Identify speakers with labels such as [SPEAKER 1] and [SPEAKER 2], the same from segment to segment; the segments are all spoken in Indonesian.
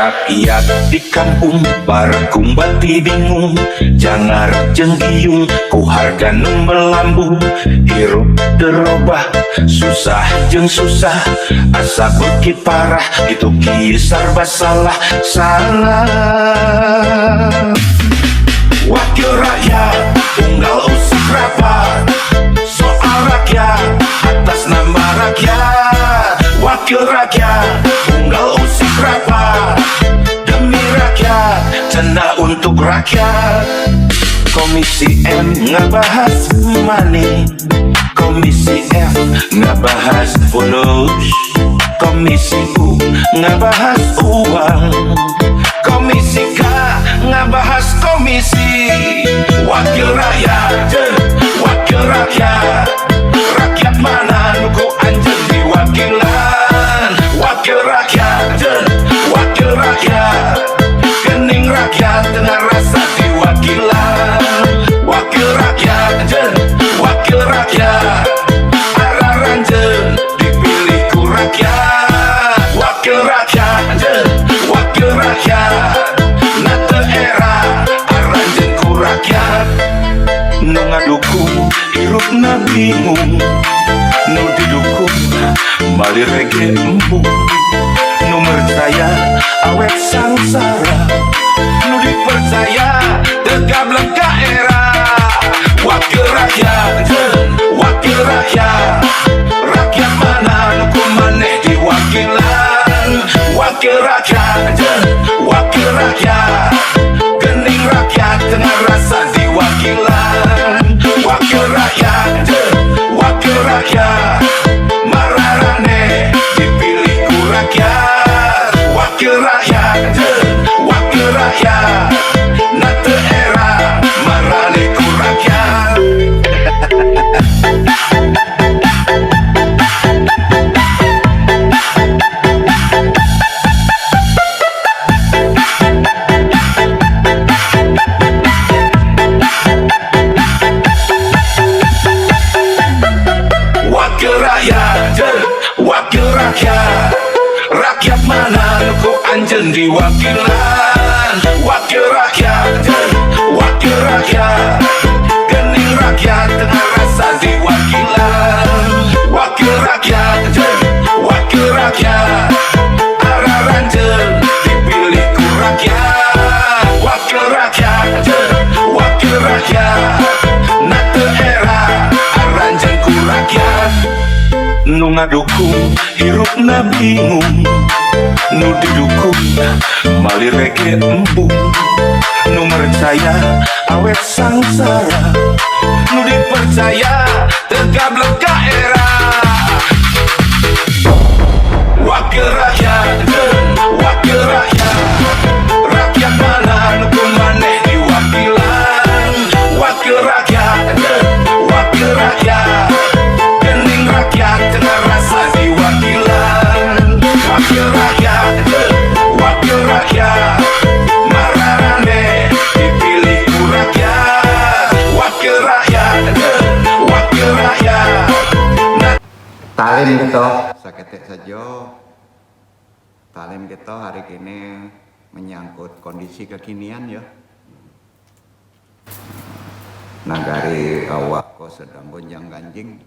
[SPEAKER 1] Rakyat di kampung barkumbati bingung, jangar jenggiyung ku harga nu melambung. Hirup derobah susah jeung susah, asa beuki parah itu kieu sarba salah. Wakil rakyat tunggal usik rapat, soal rakyat atas nama rakyat. Wakil rakyat tunggal usik rapat, demi rakyat cenah untuk rakyat. Komisi M ngabahas money, Komisi F ngabahas bonus, Komisi U ngabahas uang, Komisi K ngabahas komisi. Wakil rakyat, wakil rakyat, rakyat mana nuku anjeun diwakilan. Wakil rakyat, wakil rakyat, gening rakyat tengah rasa diwakilan. Wakil rakyat, wakil rakyat, araranjeun dipilih ku rakyat. Wakil rakyat, wakil rakyat, nate era aranjeun ku rakyat. Nu ngadukung hirupna bingung, nu didukung balik rege empuk. Nu percaya awet sangsara, nu dipercaya tegableng ka era. Wakil rakyat, wakil rakyat, rakyat mana nu maneh diwakilan. Wakil rakyat, wakil rakyat, gening rakyat tengah rasa diwakilan. Wakil rakyat, wakil rakyat, mararane dipilih ku rakyat. Wakil rakyat, wakil rakyat, nate era marane ku rakyat. Wakil rakyat, wakil rakyat, rakyat mana nuku anjeun diwakilan. Wakil rakyat, wakil rakyat, gening rakyat tengah rasa diwakilan. Wakil rakyat, wakil rakyat, araranjeun dipilih ku rakyat. Wakil rakyat, wakil rakyat, nate era aranjeun ku rakyat. Nu ngadukung hirupna bingung, nu didukung balik rege empuk. Nu mercaya awet sangsara, nu dipercaya tegableng ka era. Wakil rakyat, wakil rakyat, rakyat mana nu maneh diwakilan. Wakil rakyat, wakil rakyat, gening rakyat tengah rasa diwakilan. Wakil rakyat, wakil rakyat, mararane dipilih ku rakyat. Wakil rakyat, wakil rakyat.
[SPEAKER 2] Talim kita saketek saja. Talim kita hari ini menyangkut kondisi kekinian ya. Nagari awak ko sedang gonjang ganjing.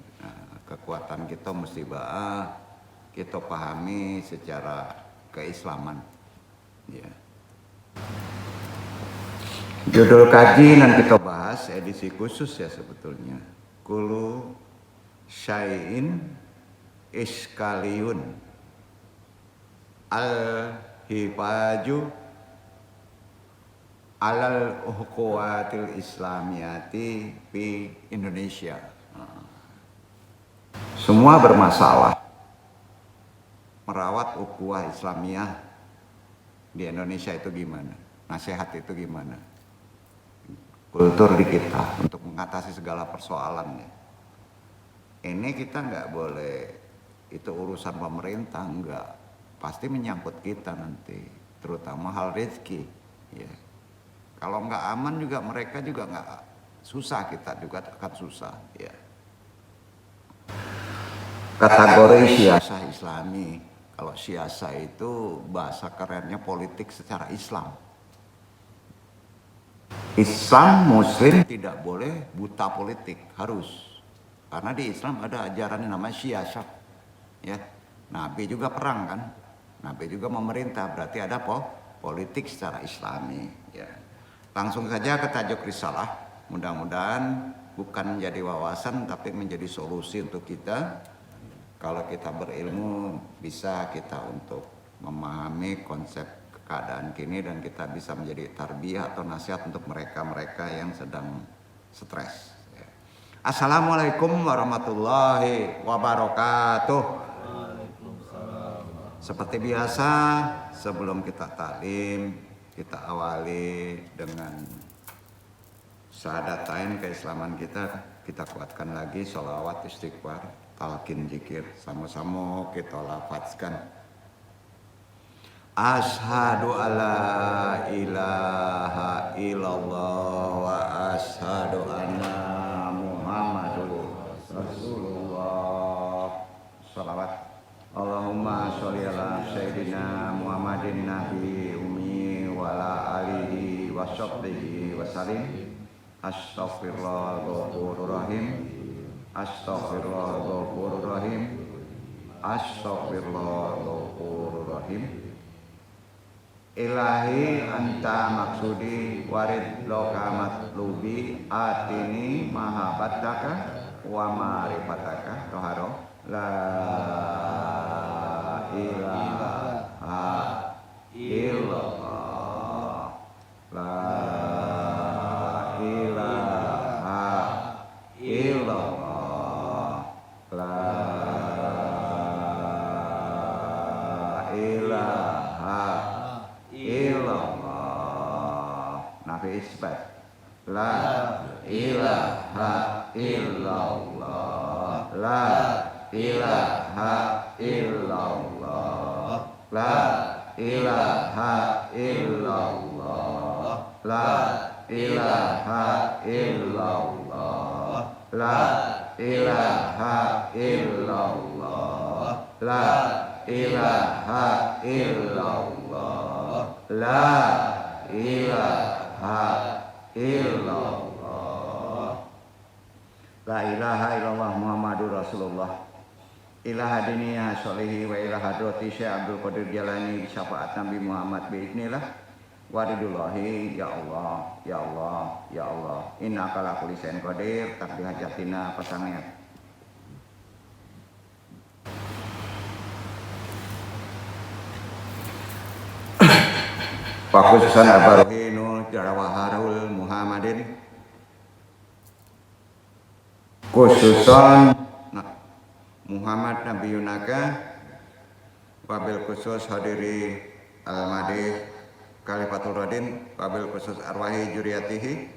[SPEAKER 2] Kekuatan kita mesti kita pahami secara keislaman. Ya. Judul kaji nanti kita bahas edisi khusus ya sebetulnya. Kullu syai'in iskaliun al-hifaju alal ukhuwatil islamiyati di Indonesia. Semua bermasalah. Merawat ukhuwah Islamiyah di Indonesia itu gimana? Nasihat itu gimana? Kultur di kita untuk mengatasi segala persoalannya. Ini kita nggak boleh, itu urusan pemerintah, enggak. Pasti menyangkut kita nanti, terutama hal rezeki. Ya. Kalau nggak aman juga mereka juga nggak susah, kita juga akan susah. Ya. Kategori siasah Islami, Kalau siasa itu bahasa kerennya politik secara Islam. Islam Muslim tidak boleh buta politik, harus. Karena di Islam ada ajaran yang namanya siasat. Ya, Nabi juga perang kan, Nabi juga memerintah, berarti ada politik secara Islami. Ya. Langsung saja ke tajuk risalah. Mudah-mudahan bukan menjadi wawasan, tapi menjadi solusi untuk kita. Kalau kita berilmu, bisa kita untuk memahami konsep keadaan kini dan kita bisa menjadi tarbiyah atau nasihat untuk mereka-mereka yang sedang stres. Assalamualaikum warahmatullahi wabarakatuh. Seperti biasa, sebelum kita taklim, kita awali dengan syahadatain keislaman kita kuatkan lagi sholawat istighfar, talqin zikir, sama-sama kita lafazkan. Asyhadu alla ilaha illallah wa asyhadu anna Muhammadur Rasulullah. Shalawat. Allahumma sholli ala sayyidina Muhammadin nabi ummi wa ala alihi wa sahbihi wa salim. Astaghfirullahaladzim. Astaghfirullahaladzim. Astaghfirullahaladzim. Ilahi anta maksudi warid loka matlubi atini mahabbataka wa ma'rifataka toharo la ilaha illallah la ilaha illallah la ilaha illallah. Nafi isbat la ilaha illallah la ilaha illallah la ilaha illallah la ilaha illallah la ilaha illallah la ilaha illallah la ilaha illallah la ilaha illallah Muhammadur Rasulullah ilaha diniyah sholihi wa ilaha hadrati Syekh Abdul Qadir Jalani syafaat Nabi Muhammad biiznillah waridullahi ya Allah ya Allah ya Allah innaka ala kulli syai'in qadir takdir hajatina pasangiat. Pakhususan abaruhinu jarawaharul Muhammadin khususan Muhammad Nabi Yunaka wabil khusus hadiri al-madih Khalifatul Radin wabil khusus arwahi juriyatihi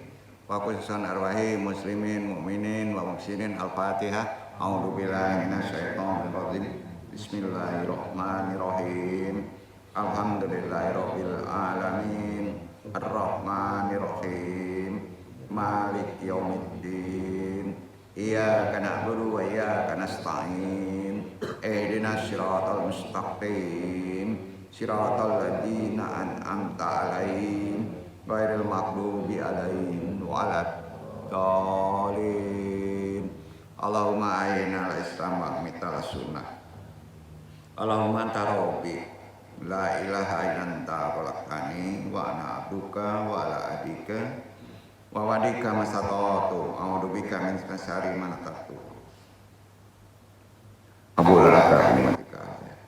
[SPEAKER 2] wa khususan arwahi muslimin mu'minin wa muhsinin al-fatihah. A'udzubillahi minasyaitonir rajim. Bismillahirrahmanirrahim. Alhamdulillahirabbil alamin. Arrahmanirrahim. Malik yaumiddin. Iyyaka na'budu wa iyyaka nasta'in. Ihdinas siratal mustaqim. Siratal ladzina an'amta 'alaihim ghairil maghdubi 'alaihim waladdallin. Allahumma ayyinal islam wa mital sunnah. Allahumma anta rabbi la ilaha illa anta khalaqtani wa ana abduka wa ala ahdika wa wadika masatatu a'udzu bika min syarri ma nataqtu. Abu laka nikmatika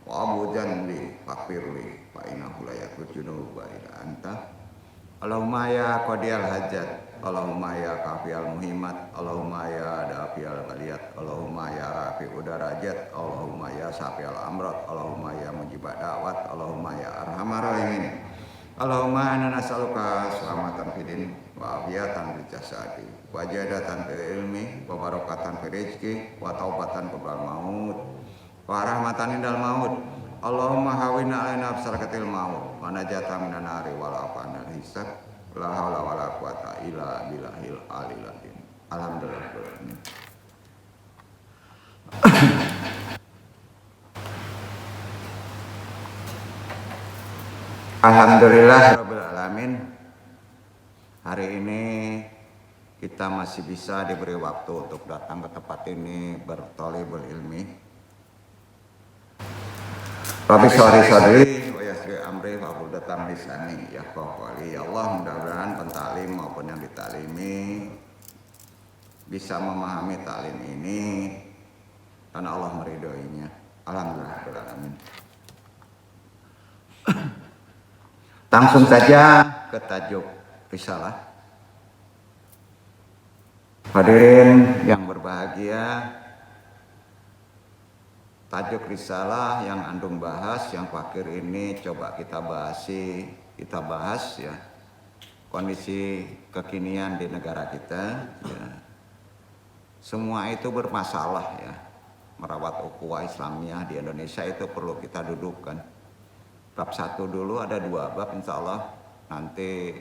[SPEAKER 2] wa abu janbi fakfirli fa innahu la yaghfiru dzunuba illa anta. Allahumma ya qadiyal hajat, Allahumma ya kafiyal muhimmat, Allahumma ya dafiyal baliyat, Allahumma ya rafi'ud darajat, Allahumma ya syafi'al amrat, Allahumma ya mujibad da'wat, Allahumma ya arhamar rahimin. Allahumma inna nas'aluka selamatan fid wa afiyatan fil jasadi wa jadatan fil ilmi wa barakatan fil rizqi wa taubatan qabla maut wa rahmatan indal maut. Allahumma hawina alaina absarakatil maut wa najatan minan nari wal afana hisab. La haula wala quwata illa billahil aliyil azim. Alhamdulillah. Alhamdulillah Rabbil Alamin. Hari ini kita masih bisa diberi waktu untuk datang ke tempat ini berthalibul ilmi. Rabbi sholli wa yassir amri wa hlul 'uqdatam min lisani yafqahu qawli. Ya Allah, mudah-mudahan pentalim maupun yang ditalimi bisa memahami taklim ini karena Allah meridhoinya. Alhamdulillah Rabbil Alamin. Langsung saja ke tajuk risalah. Hadirin yang berbahagia, tajuk risalah yang antum bahas, yang akhir ini coba kita bahas ya, kondisi kekinian di negara kita. Ya. Semua itu bermasalah ya, merawat ukhuwah Islamiyah di Indonesia itu perlu kita dudukkan. Bab 1 dulu, ada 2 bab insya Allah. Nanti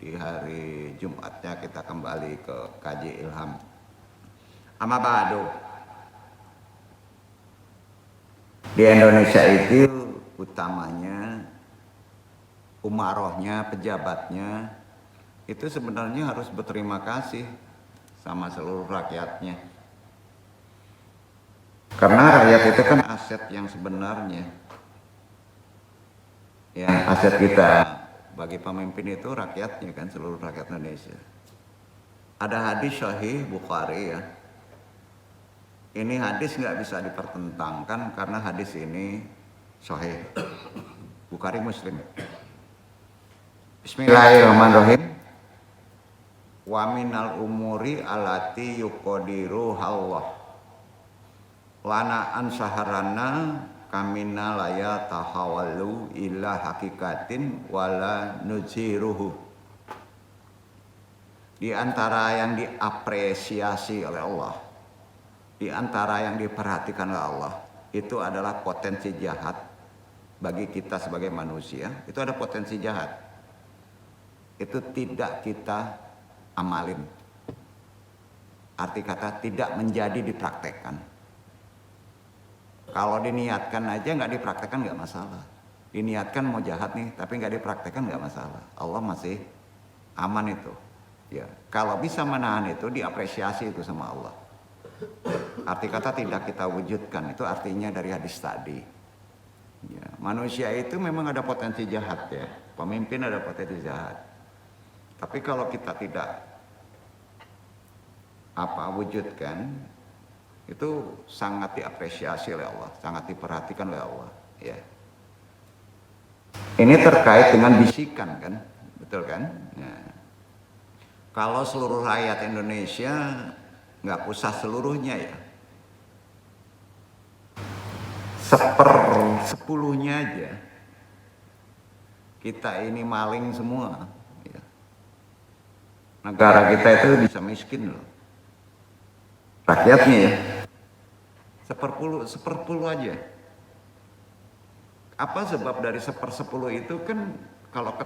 [SPEAKER 2] di hari Jumatnya kita kembali ke kaji ilham. Amma ba'du. Di Indonesia itu utamanya umarohnya, pejabatnya itu sebenarnya harus berterima kasih sama seluruh rakyatnya. Karena rakyat itu kan aset yang sebenarnya. Ya, aset kita bagi pemimpin itu rakyatnya kan, seluruh rakyat Indonesia. Ada hadis Sahih Bukhari ya. Ini hadis nggak bisa dipertentangkan karena hadis ini Sahih. Bukhari Muslim. Bismillahirrahmanirrahim. Wa minal umuri alati yuqadiru Allah. Lana ansaharana kamina laya tahawalu ila hakikatin wala nujiruhu. Di antara yang diapresiasi oleh Allah, di antara yang diperhatikan oleh Allah, itu adalah potensi jahat bagi kita sebagai manusia. Itu ada potensi jahat, itu tidak kita amalin. Arti kata tidak menjadi dipraktekkan. Kalau diniatkan aja nggak dipraktekkan nggak masalah. Diniatkan mau jahat nih, tapi nggak dipraktekkan nggak masalah. Allah masih aman itu. Ya, kalau bisa menahan itu, diapresiasi itu sama Allah. Arti kata tidak kita wujudkan, itu artinya dari hadis tadi. Ya, manusia itu memang ada potensi jahat ya. Pemimpin ada potensi jahat. Tapi kalau kita tidak wujudkan, itu sangat diapresiasi oleh Allah, sangat diperhatikan oleh Allah. Ya. Ini terkait dengan bisikan kan, betul kan? Ya. Kalau seluruh rakyat Indonesia, nggak usah seluruhnya ya, 1/10 aja, kita ini maling semua. Ya. Negara kita itu bisa miskin loh, rakyatnya ya. 1/10 aja. Apa sebab dari 1/10 itu kan kalau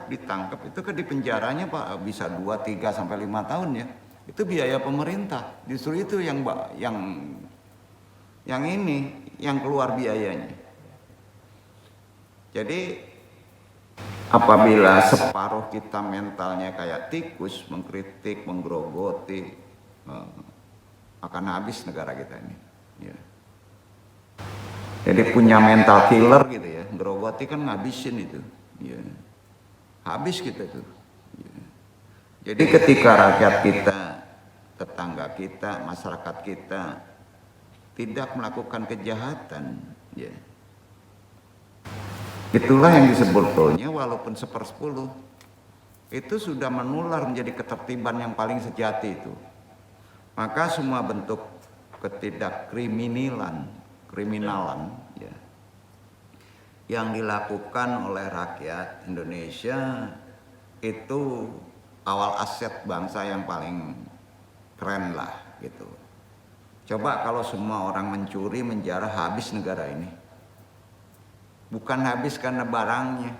[SPEAKER 2] ditangkap itu kan di penjaranya Pak bisa 2, 3 sampai 5 tahun ya. Itu biaya pemerintah. Justru itu yang keluar biayanya. Jadi apabila separuh kita mentalnya kayak tikus, mengkritik, menggerogoti, akan habis negara kita ini. Ya. Jadi punya mental killer gitu ya, gerogoti kan ngabisin itu. Ya. Habis kita tuh. Ya. Jadi ketika rakyat kita, tetangga kita, masyarakat kita tidak melakukan kejahatan, ya. Itulah yang disebutnya walaupun 1/10 itu sudah menular menjadi ketertiban yang paling sejati itu. Maka semua bentuk kriminalan ya, yang dilakukan oleh rakyat Indonesia itu awal aset bangsa yang paling keren lah gitu. Coba kalau semua orang mencuri, menjarah, habis negara ini. Bukan habis karena barangnya.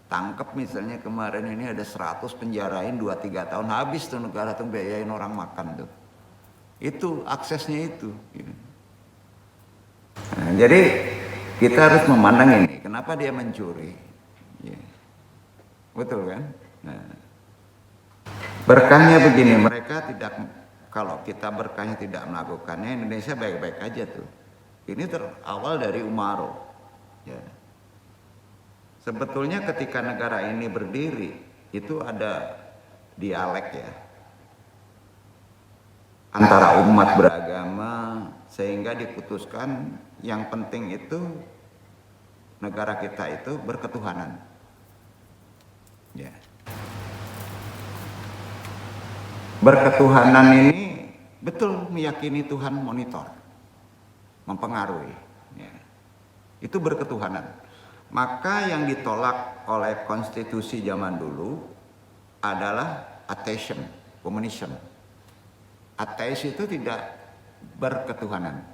[SPEAKER 2] Tangkap misalnya kemarin ini ada 100, penjarain 2-3 tahun, habis tuh negara tuh biayain orang makan tuh. Itu aksesnya itu. Nah, jadi kita harus memandang ini, kenapa dia mencuri? Betul kan? Nah, berkahnya begini, mereka tidak, kalau kita berkahnya tidak melakukannya, Indonesia baik-baik aja tuh. Ini terawal dari Umaro. Ya. Sebetulnya ketika negara ini berdiri, itu ada dialek ya, antara umat beragama, sehingga diputuskan yang penting itu negara kita itu berketuhanan. Ya. Berketuhanan ini betul meyakini Tuhan monitor, mempengaruhi. Ya. Itu berketuhanan. Maka yang ditolak oleh konstitusi zaman dulu adalah atheism, communism. Ateis itu tidak berketuhanan,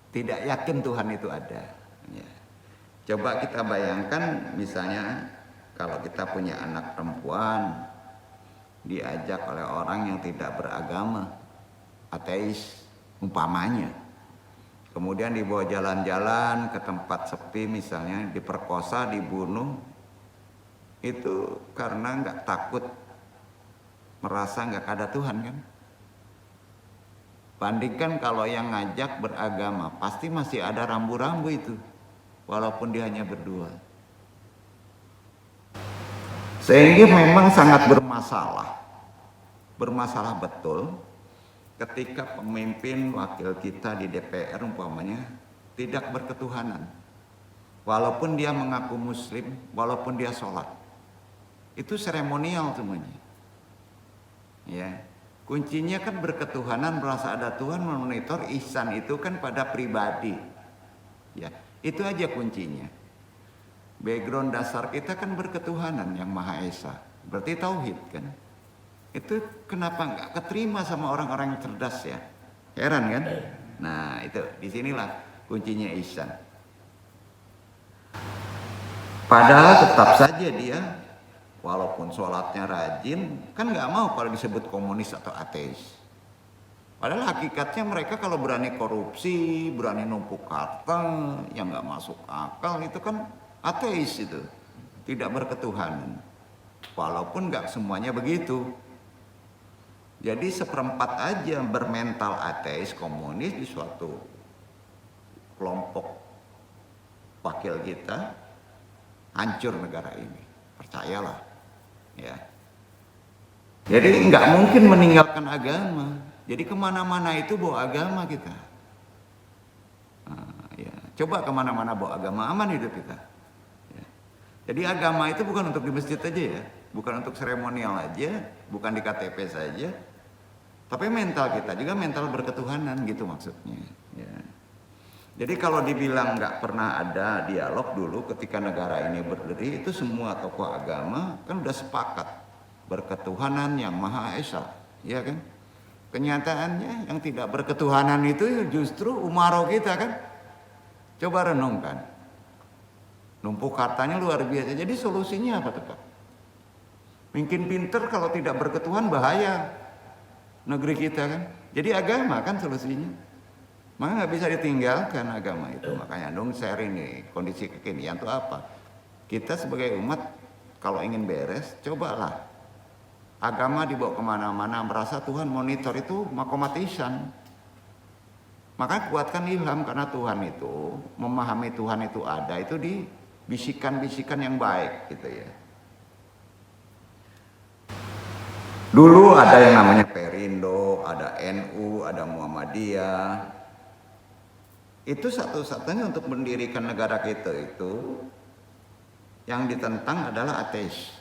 [SPEAKER 2] tidak yakin Tuhan itu ada. Ya. Coba kita bayangkan misalnya kalau kita punya anak perempuan diajak oleh orang yang tidak beragama, ateis umpamanya, kemudian dibawa jalan-jalan ke tempat sepi misalnya, diperkosa, dibunuh, itu karena nggak takut, merasa nggak ada Tuhan kan. Bandingkan kalau yang ngajak beragama, pasti masih ada rambu-rambu itu, walaupun dia hanya berdua. Sehingga memang sangat bermasalah betul ketika pemimpin wakil kita di DPR umpamanya tidak berketuhanan, walaupun dia mengaku muslim, walaupun dia sholat, itu seremonial semuanya. Ya, kuncinya kan berketuhanan, merasa ada Tuhan, memonitor. Ihsan itu kan pada pribadi. Ya, itu aja kuncinya. Background dasar kita kan berketuhanan yang Maha Esa, berarti tauhid kan. Itu kenapa nggak keterima sama orang-orang yang cerdas ya? Heran kan? Nah itu disinilah kuncinya ihsan. Padahal tetap saja dia walaupun sholatnya rajin, kan nggak mau kalau disebut komunis atau ateis. Padahal hakikatnya mereka kalau berani korupsi, berani numpuk harta yang nggak masuk akal, itu kan ateis, itu tidak berketuhanan. Walaupun nggak semuanya begitu. Jadi seperempat aja bermental ateis komunis di suatu kelompok wakil kita, hancur negara ini. Percayalah, ya. Jadi nggak mungkin meninggalkan agama. Jadi kemana-mana itu bawa agama kita. Nah, ya. Coba kemana-mana bawa agama, aman hidup kita. Ya. Jadi agama itu bukan untuk di masjid aja ya, bukan untuk seremonial aja, bukan di KTP saja. Tapi mental kita juga mental berketuhanan gitu maksudnya. Ya. Jadi kalau dibilang nggak pernah ada dialog dulu ketika negara ini berdiri, itu semua tokoh agama kan udah sepakat berketuhanan yang Maha Esa, ya kan? Kenyataannya yang tidak berketuhanan itu justru umaro kita kan. Coba renungkan, numpuk hartanya luar biasa. Jadi solusinya apa tuh Pak? Mungkin pinter, kalau tidak berketuhan bahaya negeri kita kan. Jadi agama kan solusinya. Maka nggak bisa ditinggalkan agama itu. Makanya dong share ini kondisi kekinian itu apa. Kita sebagai umat kalau ingin beres, cobalah agama dibawa kemana-mana, merasa Tuhan monitor, itu makomatisan. Maka kuatkan ilham, karena Tuhan itu memahami Tuhan itu ada, itu di bisikan-bisikan yang baik gitu ya. Dulu ada yang namanya Perindo, ada NU, ada Muhammadiyah. Itu satu-satunya untuk mendirikan negara kita itu yang ditentang adalah ateis.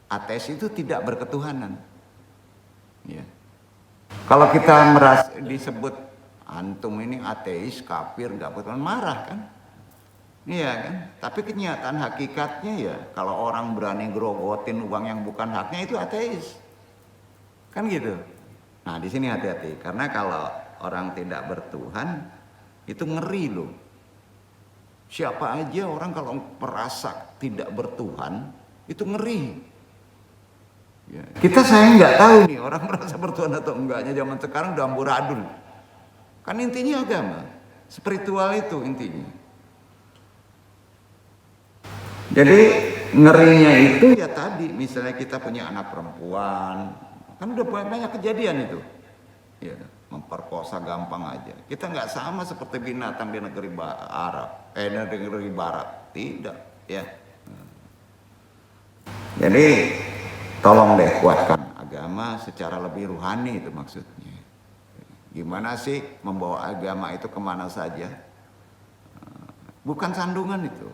[SPEAKER 2] Ateis itu tidak berketuhanan. Ya. Kalau kita disebut antum ini ateis, kafir, nggak berketuhanan, marah kan? Iya kan? Tapi kenyataan hakikatnya ya, kalau orang berani gerogotin uang yang bukan haknya, itu ateis. Kan gitu. Nah di sini hati-hati, karena kalau orang tidak bertuhan itu ngeri loh. Siapa aja orang kalau merasa tidak bertuhan itu ngeri. Ya. Kita saya nggak tahu nih orang merasa bertuhan atau enggaknya, zaman sekarang udah amburadul. Kan intinya agama, spiritual itu intinya. Jadi ngerinya itu ya tadi, misalnya kita punya anak perempuan, kan udah banyak kejadian itu. Ya, memperkosa gampang aja. Kita nggak sama seperti binatang di negeri Arab, negeri Barat, tidak. Ya. Jadi tolong deh kuatkan agama secara lebih rohani itu maksudnya. Gimana sih membawa agama itu kemana saja? Bukan sandungan itu.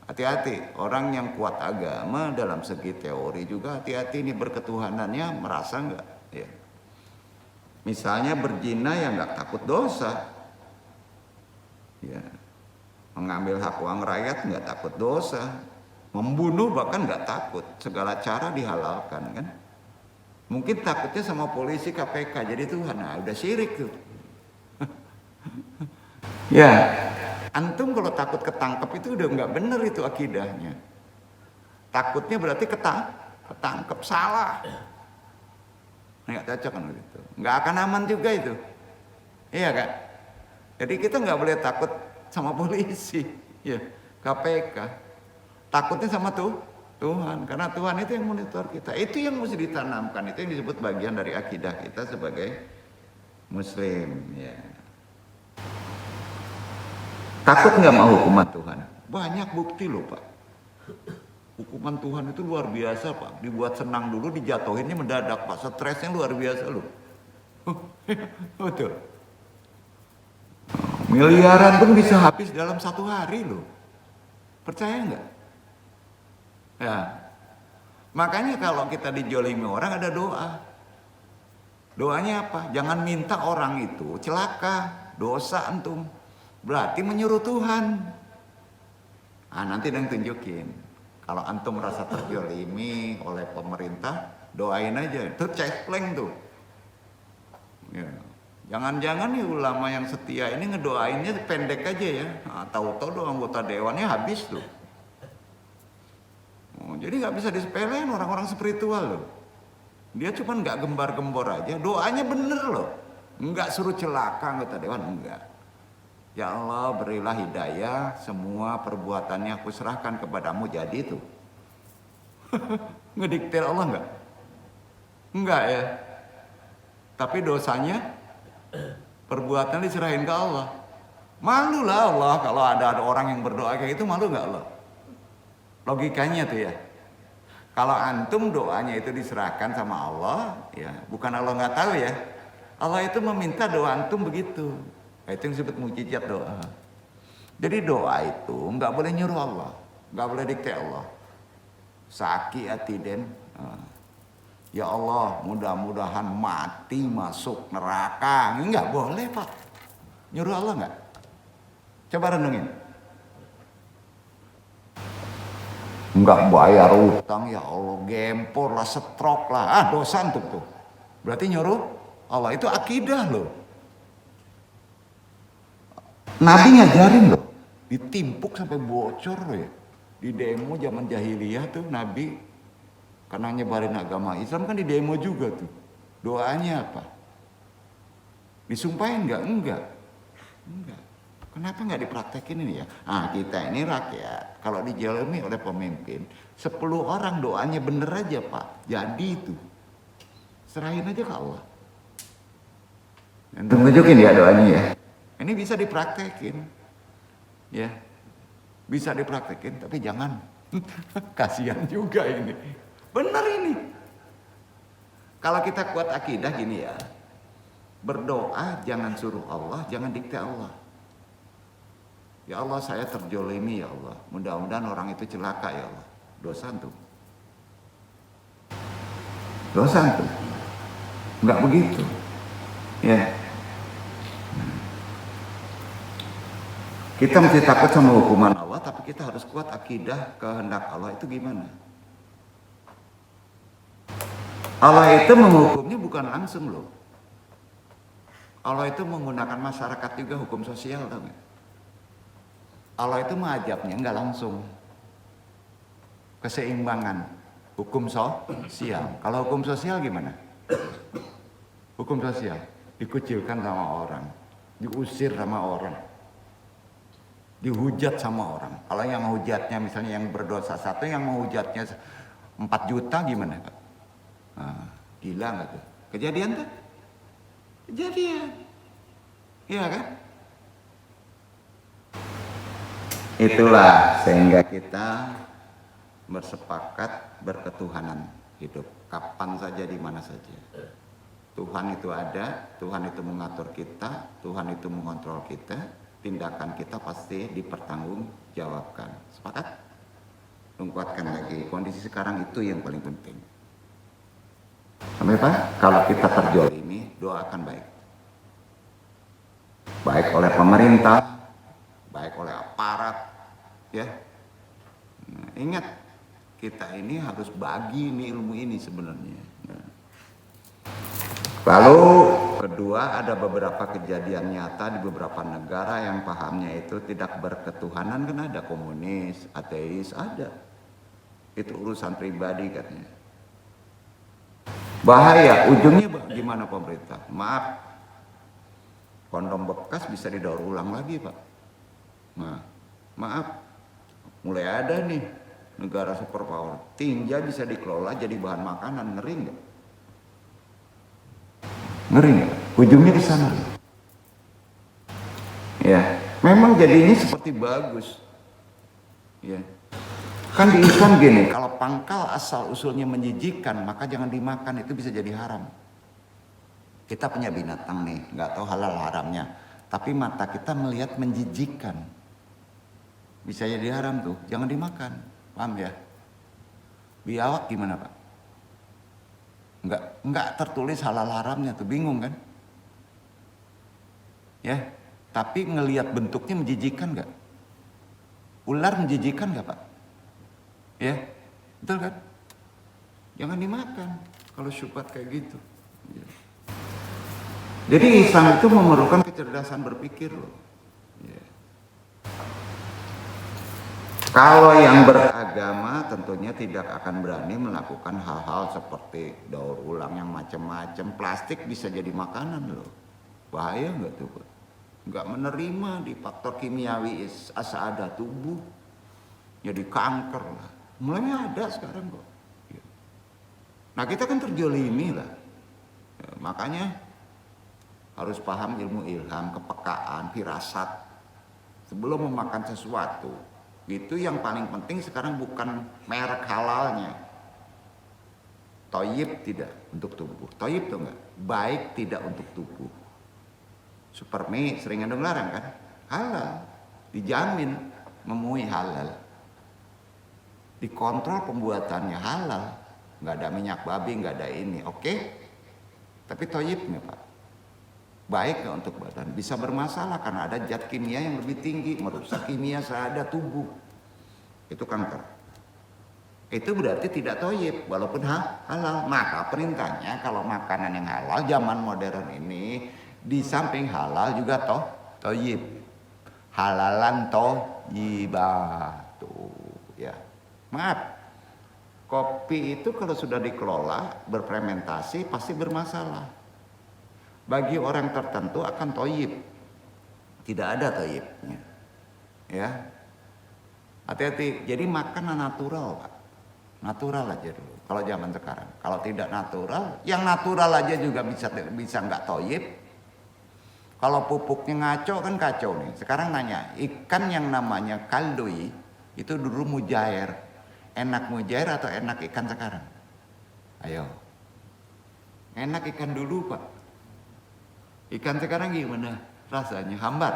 [SPEAKER 2] Hati-hati, orang yang kuat agama dalam segi teori juga hati-hati ini berketuhanannya merasa enggak. Ya. Misalnya berzina ya nggak takut dosa. Ya. Mengambil hak uang rakyat nggak takut dosa. Membunuh bahkan nggak takut. Segala cara dihalalkan kan. Mungkin takutnya sama polisi KPK jadi Tuhan. Nah, udah syirik tuh. Ya, antum kalau takut ketangkep itu udah nggak bener itu akidahnya. Takutnya berarti ketangkep salah. Nggak cocok kan gitu. Nggak akan aman juga itu. Iya kan? Jadi kita nggak boleh takut sama polisi, ya KPK. Takutnya sama Tuhan, karena Tuhan itu yang monitor kita. Itu yang mesti ditanamkan. Itu yang disebut bagian dari akidah kita sebagai Muslim. Ya. Takut nggak mau hukuman Tuhan? Banyak bukti loh Pak. Hukuman Tuhan itu luar biasa Pak. Dibuat senang dulu, dijatuhinnya mendadak Pak. Stresnya luar biasa loh. Betul. Miliaran pun bisa habis dalam 1 hari loh. Percaya nggak? Ya. Makanya kalau kita dijolimi orang ada doa. Doanya apa? Jangan minta orang itu celaka, dosa antum. Berarti menyuruh Tuhan. Nah, nanti yang tunjukin. Kalau antum merasa terjolimi oleh pemerintah, doain aja. Itu cekpleng tuh. Ya. Jangan-jangan nih ulama yang setia ini ngedoainnya pendek aja ya. Nah, tahu-tahu doa anggota dewannya habis tuh. Oh, jadi nggak bisa disepelein orang-orang spiritual loh. Dia cuma nggak gembar-gembor aja. Doanya bener loh. Nggak suruh celaka anggota dewan, enggak. Ya Allah berilah hidayah, semua perbuatannya aku serahkan kepadamu, jadi itu. Ngediktir Allah enggak? Enggak ya. Tapi dosanya, perbuatan diserahin ke Allah. Malu lah Allah kalau ada orang yang berdoa kayak itu, malu enggak Allah? Logikanya tuh ya. Kalau antum doanya itu diserahkan sama Allah, ya bukan Allah nggak tahu ya. Allah itu meminta doa antum begitu. Itu yang disebut mukjizat doa. Jadi doa itu nggak boleh nyuruh Allah, nggak boleh dikte Allah. Saki atiden, ya Allah mudah-mudahan mati masuk neraka, nggak boleh Pak. Nyuruh Allah nggak? Coba renungin. Nggak bayar utang ya Allah, gempor lah, stroke lah, dosa antum tuh. Berarti nyuruh Allah, itu akidah loh. Nabi ngajarin loh, ditimpuk sampai bocor loh ya. Di demo zaman jahiliyah tuh Nabi karena nyebarin agama Islam kan di demo juga tuh. Doanya apa? Disumpahin nggak? Enggak. Kenapa nggak dipraktekin ini ya? Kita ini rakyat, kalau dijalani oleh pemimpin, 10 orang doanya bener aja Pak. Jadi itu, serahin aja ke Allah. Untuk tunjukin ya doanya ya. Ini bisa dipraktekin, ya, bisa dipraktekin, tapi jangan, kasihan juga ini, benar ini. Kalau kita kuat akidah gini ya, berdoa jangan suruh Allah, jangan dikte Allah. Ya Allah saya terjolimi ya Allah, mudah-mudahan orang itu celaka ya Allah, dosa antum. Dosa antum, nggak begitu, ya. Kita mesti takut sama hukuman Allah, tapi kita harus kuat akidah kehendak Allah itu gimana. Allah itu menghukumnya bukan langsung loh. Allah itu menggunakan masyarakat juga, hukum sosial tau gak? Allah itu mengajabnya nggak langsung. Keseimbangan hukum sosial. Kalau hukum sosial gimana? Hukum sosial dikucilkan sama orang, diusir sama orang. dihujat sama orang. Kalau yang hujatnya misalnya yang berdosa satu, yang menghujatnya 4 juta gimana Pak? Nah, gila nggak tuh? Kejadian tuh? Kejadian. Iya kan? Itulah sehingga kita bersepakat berketuhanan hidup. Kapan saja, di mana saja. Tuhan itu ada, Tuhan itu mengatur kita, Tuhan itu mengontrol kita, tindakan kita pasti dipertanggungjawabkan. Sepakat? Kuatkan lagi, kondisi sekarang itu yang paling penting. Sampai Pak, kalau kita terjolimi, doakan baik. Baik oleh pemerintah, baik oleh aparat, ya. Nah, ingat, kita ini harus bagi ini ilmu ini sebenarnya. Nah. Lalu kedua, ada beberapa kejadian nyata di beberapa negara yang pahamnya itu tidak berketuhanan, kan ada komunis, ateis, ada. Itu urusan pribadi katanya. Bahaya, ujungnya gimana pemerintah? Maaf, kondom bekas bisa didaur ulang lagi Pak. Nah, maaf, mulai ada nih negara superpower, tinja bisa dikelola jadi bahan makanan, ngeri nggak? Ngeri nggak? Ujungnya ke sana. Ya, memang jadinya seperti bagus. Ya, kan di Islam gini, kalau pangkal asal usulnya menjijikkan, maka jangan dimakan, itu bisa jadi haram. Kita punya binatang nih, nggak tahu halal haramnya, tapi mata kita melihat menjijikkan, bisa jadi haram tuh, jangan dimakan, paham ya? Biawak gimana Pak? Nggak tertulis halal haramnya tuh, bingung kan? Ya, tapi ngelihat bentuknya menjijikkan nggak? Ular menjijikkan nggak Pak? Ya, betul kan? Jangan dimakan kalau syubhat kayak gitu. Ya. Jadi Islam itu memerlukan kecerdasan berpikir loh. Ya. Kalau yang beragama tentunya tidak akan berani melakukan hal-hal seperti daur ulang yang macam-macam. Plastik bisa jadi makanan loh. Bahaya nggak tuh Pak? Nggak menerima di faktor kimiawi ada tubuh. Jadi kanker lah. Mulai ada sekarang kok. Nah kita kan terjolimi lah. Ya, makanya harus paham ilmu ilham, kepekaan, firasat sebelum memakan sesuatu. Itu yang paling penting sekarang, bukan merek halalnya. Toyib tidak untuk tubuh. Toyib tuh enggak? Baik tidak untuk tubuh. Supermi sering ada larang kan? Halal. Dijamin memenuhi halal. Dikontrol pembuatannya halal. Nggak ada minyak babi, nggak ada ini. Oke? Tapi toyibnya Pak. Baik nggak untuk badan? Bisa bermasalah karena ada zat kimia yang lebih tinggi, merusak kimia seadat tubuh. Itu kanker. Itu berarti tidak toyib, walaupun halal. Maka perintahnya kalau makanan yang halal zaman modern ini, di samping halal juga toyib. Halalan toyibah tuh ya. Maaf, kopi itu kalau sudah dikelola, berfermentasi pasti bermasalah. Bagi orang tertentu akan toyib, tidak ada toyibnya, ya. Hati-hati. Jadi makanan natural Pak, natural aja dulu. Kalau zaman sekarang, kalau tidak natural, yang natural aja juga bisa nggak toyib. Kalau pupuknya ngaco kan kacau nih. Sekarang nanya, ikan yang namanya kaldoi itu dulu mujair, enak mujair atau enak ikan sekarang? Ayo, enak ikan dulu Pak. Ikan sekarang gimana rasanya? Hambar.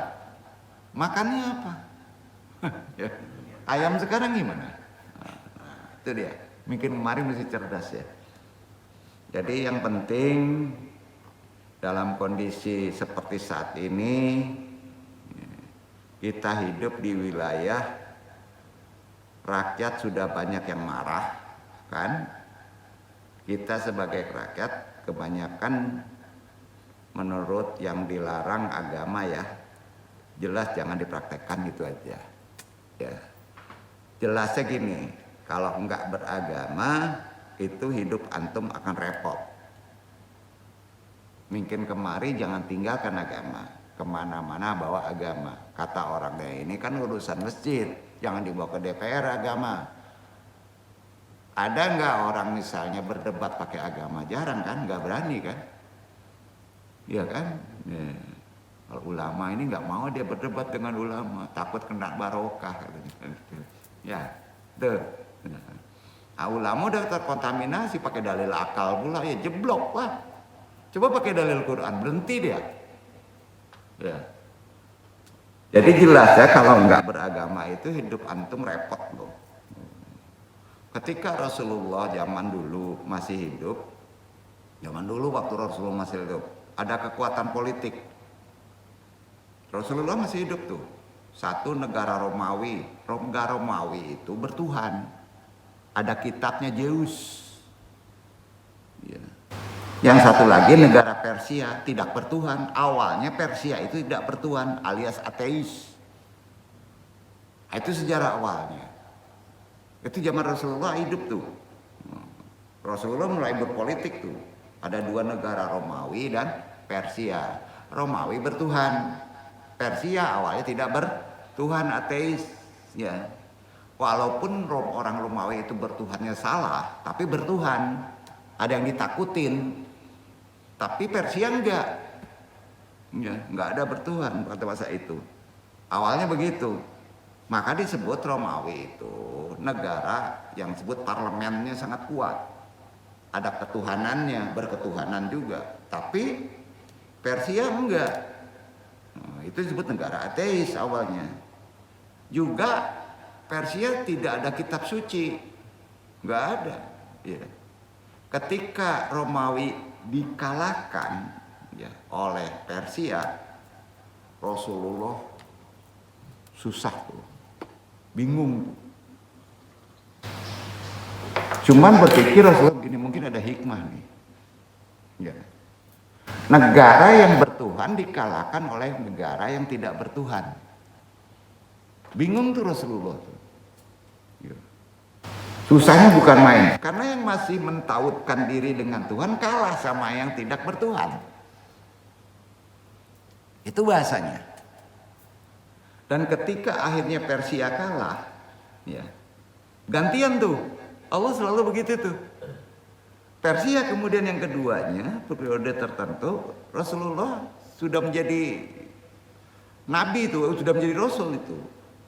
[SPEAKER 2] Makannya apa? Ya. Ayam sekarang gimana? Nah, itu dia. Mungkin kemarin masih cerdas ya. Jadi yang penting dalam kondisi seperti saat ini, kita hidup di wilayah rakyat sudah banyak yang marah, kan? Kita sebagai rakyat kebanyakan menurut yang dilarang agama ya, jelas jangan dipraktekkan gitu aja. Ya, jelasnya gini, kalau enggak beragama itu hidup antum akan repot. Mungkin kemari jangan tinggalkan agama. kemana-mana bawa agama. Kata orangnya ini kan urusan masjid, jangan dibawa ke DPR agama. Ada nggak orang misalnya berdebat pakai agama? Jarang kan, nggak berani kan? Iya kan? Ya. Kalau ulama ini nggak mau dia berdebat dengan ulama, takut kena barokah. Ya, tuh. Nah, ulama udah terkontaminasi pakai dalil akal pula, ya jeblok lah. Coba pakai dalil Quran, berhenti dia. Ya. Jadi jelas ya kalau nggak beragama itu hidup antum repot loh. Ketika Rasulullah zaman dulu masih hidup, zaman dulu waktu Rasulullah masih hidup, ada kekuatan politik. Rasulullah masih hidup tuh. Satu negara Romawi, negara Romawi itu bertuhan. Ada kitabnya Zeus. Ya. Yang satu lagi negara Persia tidak bertuhan. Awalnya Persia itu tidak bertuhan alias ateis. Itu sejarah awalnya. Itu zaman Rasulullah hidup tuh. Rasulullah mulai berpolitik tuh. Ada dua negara Romawi dan Persia. Romawi bertuhan. Persia awalnya tidak bertuhan, ateis. Ya. Walaupun orang Romawi itu bertuhannya salah, tapi bertuhan. Ada yang ditakutin. Tapi Persia enggak. Ya, enggak ada bertuhan pada masa itu. Awalnya begitu. Maka disebut Romawi itu negara yang disebut parlemennya sangat kuat. Ada ketuhanannya, berketuhanan juga. Tapi Persia enggak. Nah, itu disebut negara ateis awalnya. Juga Persia tidak ada kitab suci. Enggak ada. Ya. Ketika Romawi dikalahkan ya, oleh Persia, Rasulullah susah tuh. Bingung. Cuman berpikir Rasulullah gini, mungkin ada hikmah nih. Ya. Negara yang bertuhan dikalahkan oleh negara yang tidak bertuhan. Bingung tuh Rasulullah tuh. Ya. Susahnya bukan main. Karena yang masih mentautkan diri dengan Tuhan kalah sama yang tidak bertuhan. Itu bahasanya. Dan ketika akhirnya Persia kalah, ya, gantian tuh. Allah selalu begitu tuh. Persia kemudian yang keduanya, periode tertentu, Rasulullah sudah menjadi nabi itu, sudah menjadi rasul itu.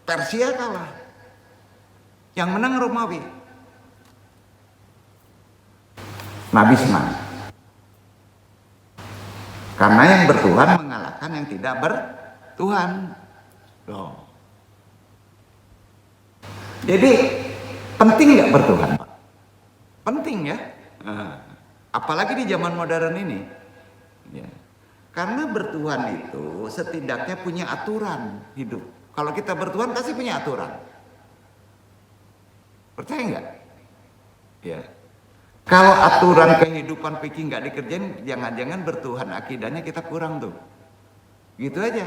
[SPEAKER 2] Persia kalah. Yang menang Romawi. Nabi senang. Karena yang bertuhan mengalahkan yang tidak bertuhan. Loh. Jadi penting nggak bertuhan, Pak? Penting ya. Apalagi di zaman modern ini. Ya. Karena bertuhan itu setidaknya punya aturan hidup. Kalau kita bertuhan pasti punya aturan. Percaya nggak? Ya. Kalau aturan kehidupan pikir nggak dikerjain, jangan-jangan bertuhan akidahnya kita kurang tuh. Gitu aja.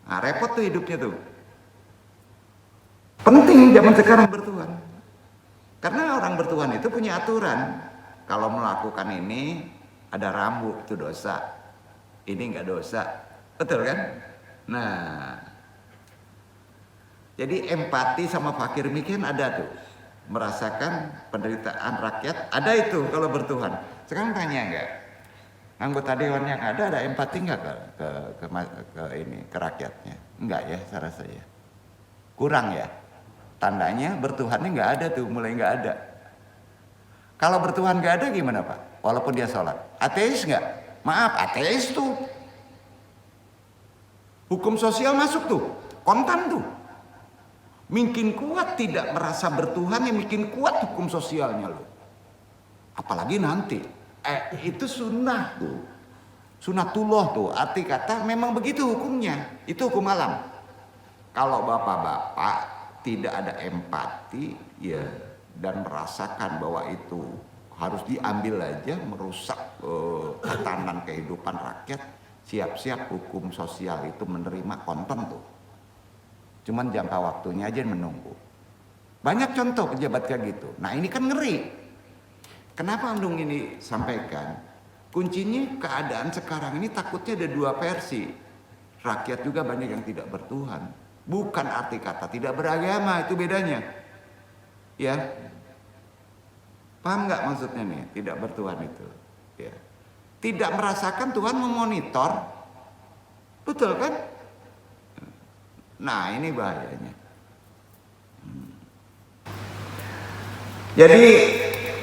[SPEAKER 2] Nah, repot tuh hidupnya tuh. Penting zaman sekarang bertuhan. Karena orang bertuhan itu punya aturan. Kalau melakukan ini ada rambu itu dosa. Ini nggak dosa. Betul kan? Nah. Jadi empati sama fakir miskin ada tuh. Merasakan penderitaan rakyat ada itu kalau bertuhan. Sekarang tanya enggak? Anggota dewan yang ada empati enggak ke rakyatnya? Enggak ya, saya rasa ya. Kurang ya. Tandanya bertuhannya enggak ada tuh, mulai enggak ada. Kalau bertuhan enggak ada gimana Pak? Walaupun dia sholat. Ateis enggak? Maaf, ateis tuh. Hukum sosial masuk tuh, kontan tuh. Makin kuat tidak merasa bertuhan, yang makin kuat hukum sosialnya loh. Apalagi nanti. Itu sunnah tuh. Sunnatullah tuh. Arti kata memang begitu hukumnya. Itu hukum alam. Kalau bapak-bapak tidak ada empati ya dan merasakan bahwa itu harus diambil aja merusak tatanan kehidupan rakyat, siap-siap hukum sosial itu menerima konten tuh. Cuman jangka waktunya aja menunggu. Banyak contoh pejabat kayak gitu. Nah ini kan ngeri. Kenapa Andung ini sampaikan? Kuncinya keadaan sekarang ini takutnya ada dua versi. Rakyat juga banyak yang tidak bertuhan. Bukan arti kata tidak beragama, itu bedanya. Ya, paham nggak maksudnya nih? Tidak bertuhan itu. Ya. Tidak merasakan Tuhan memonitor, betul kan? Nah, ini bahayanya. Jadi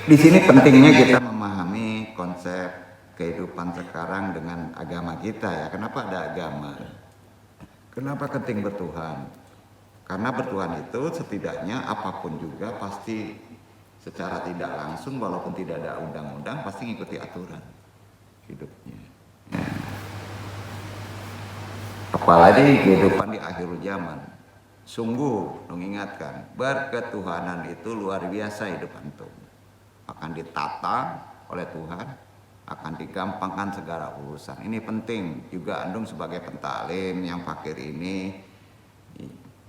[SPEAKER 2] di sini pentingnya kita memahami konsep kehidupan sekarang dengan agama kita ya. Kenapa ada agama? Kenapa penting bertuhan? Karena bertuhan itu setidaknya apapun juga pasti secara tidak langsung walaupun tidak ada undang-undang pasti ngikuti aturan hidupnya. Ya. Apalagi kehidupan di akhir zaman. Sungguh mengingatkan berketuhanan itu luar biasa hidup antum. Akan ditata oleh Tuhan, akan digampangkan segala urusan. Ini penting juga antum sebagai pentalim yang fakir ini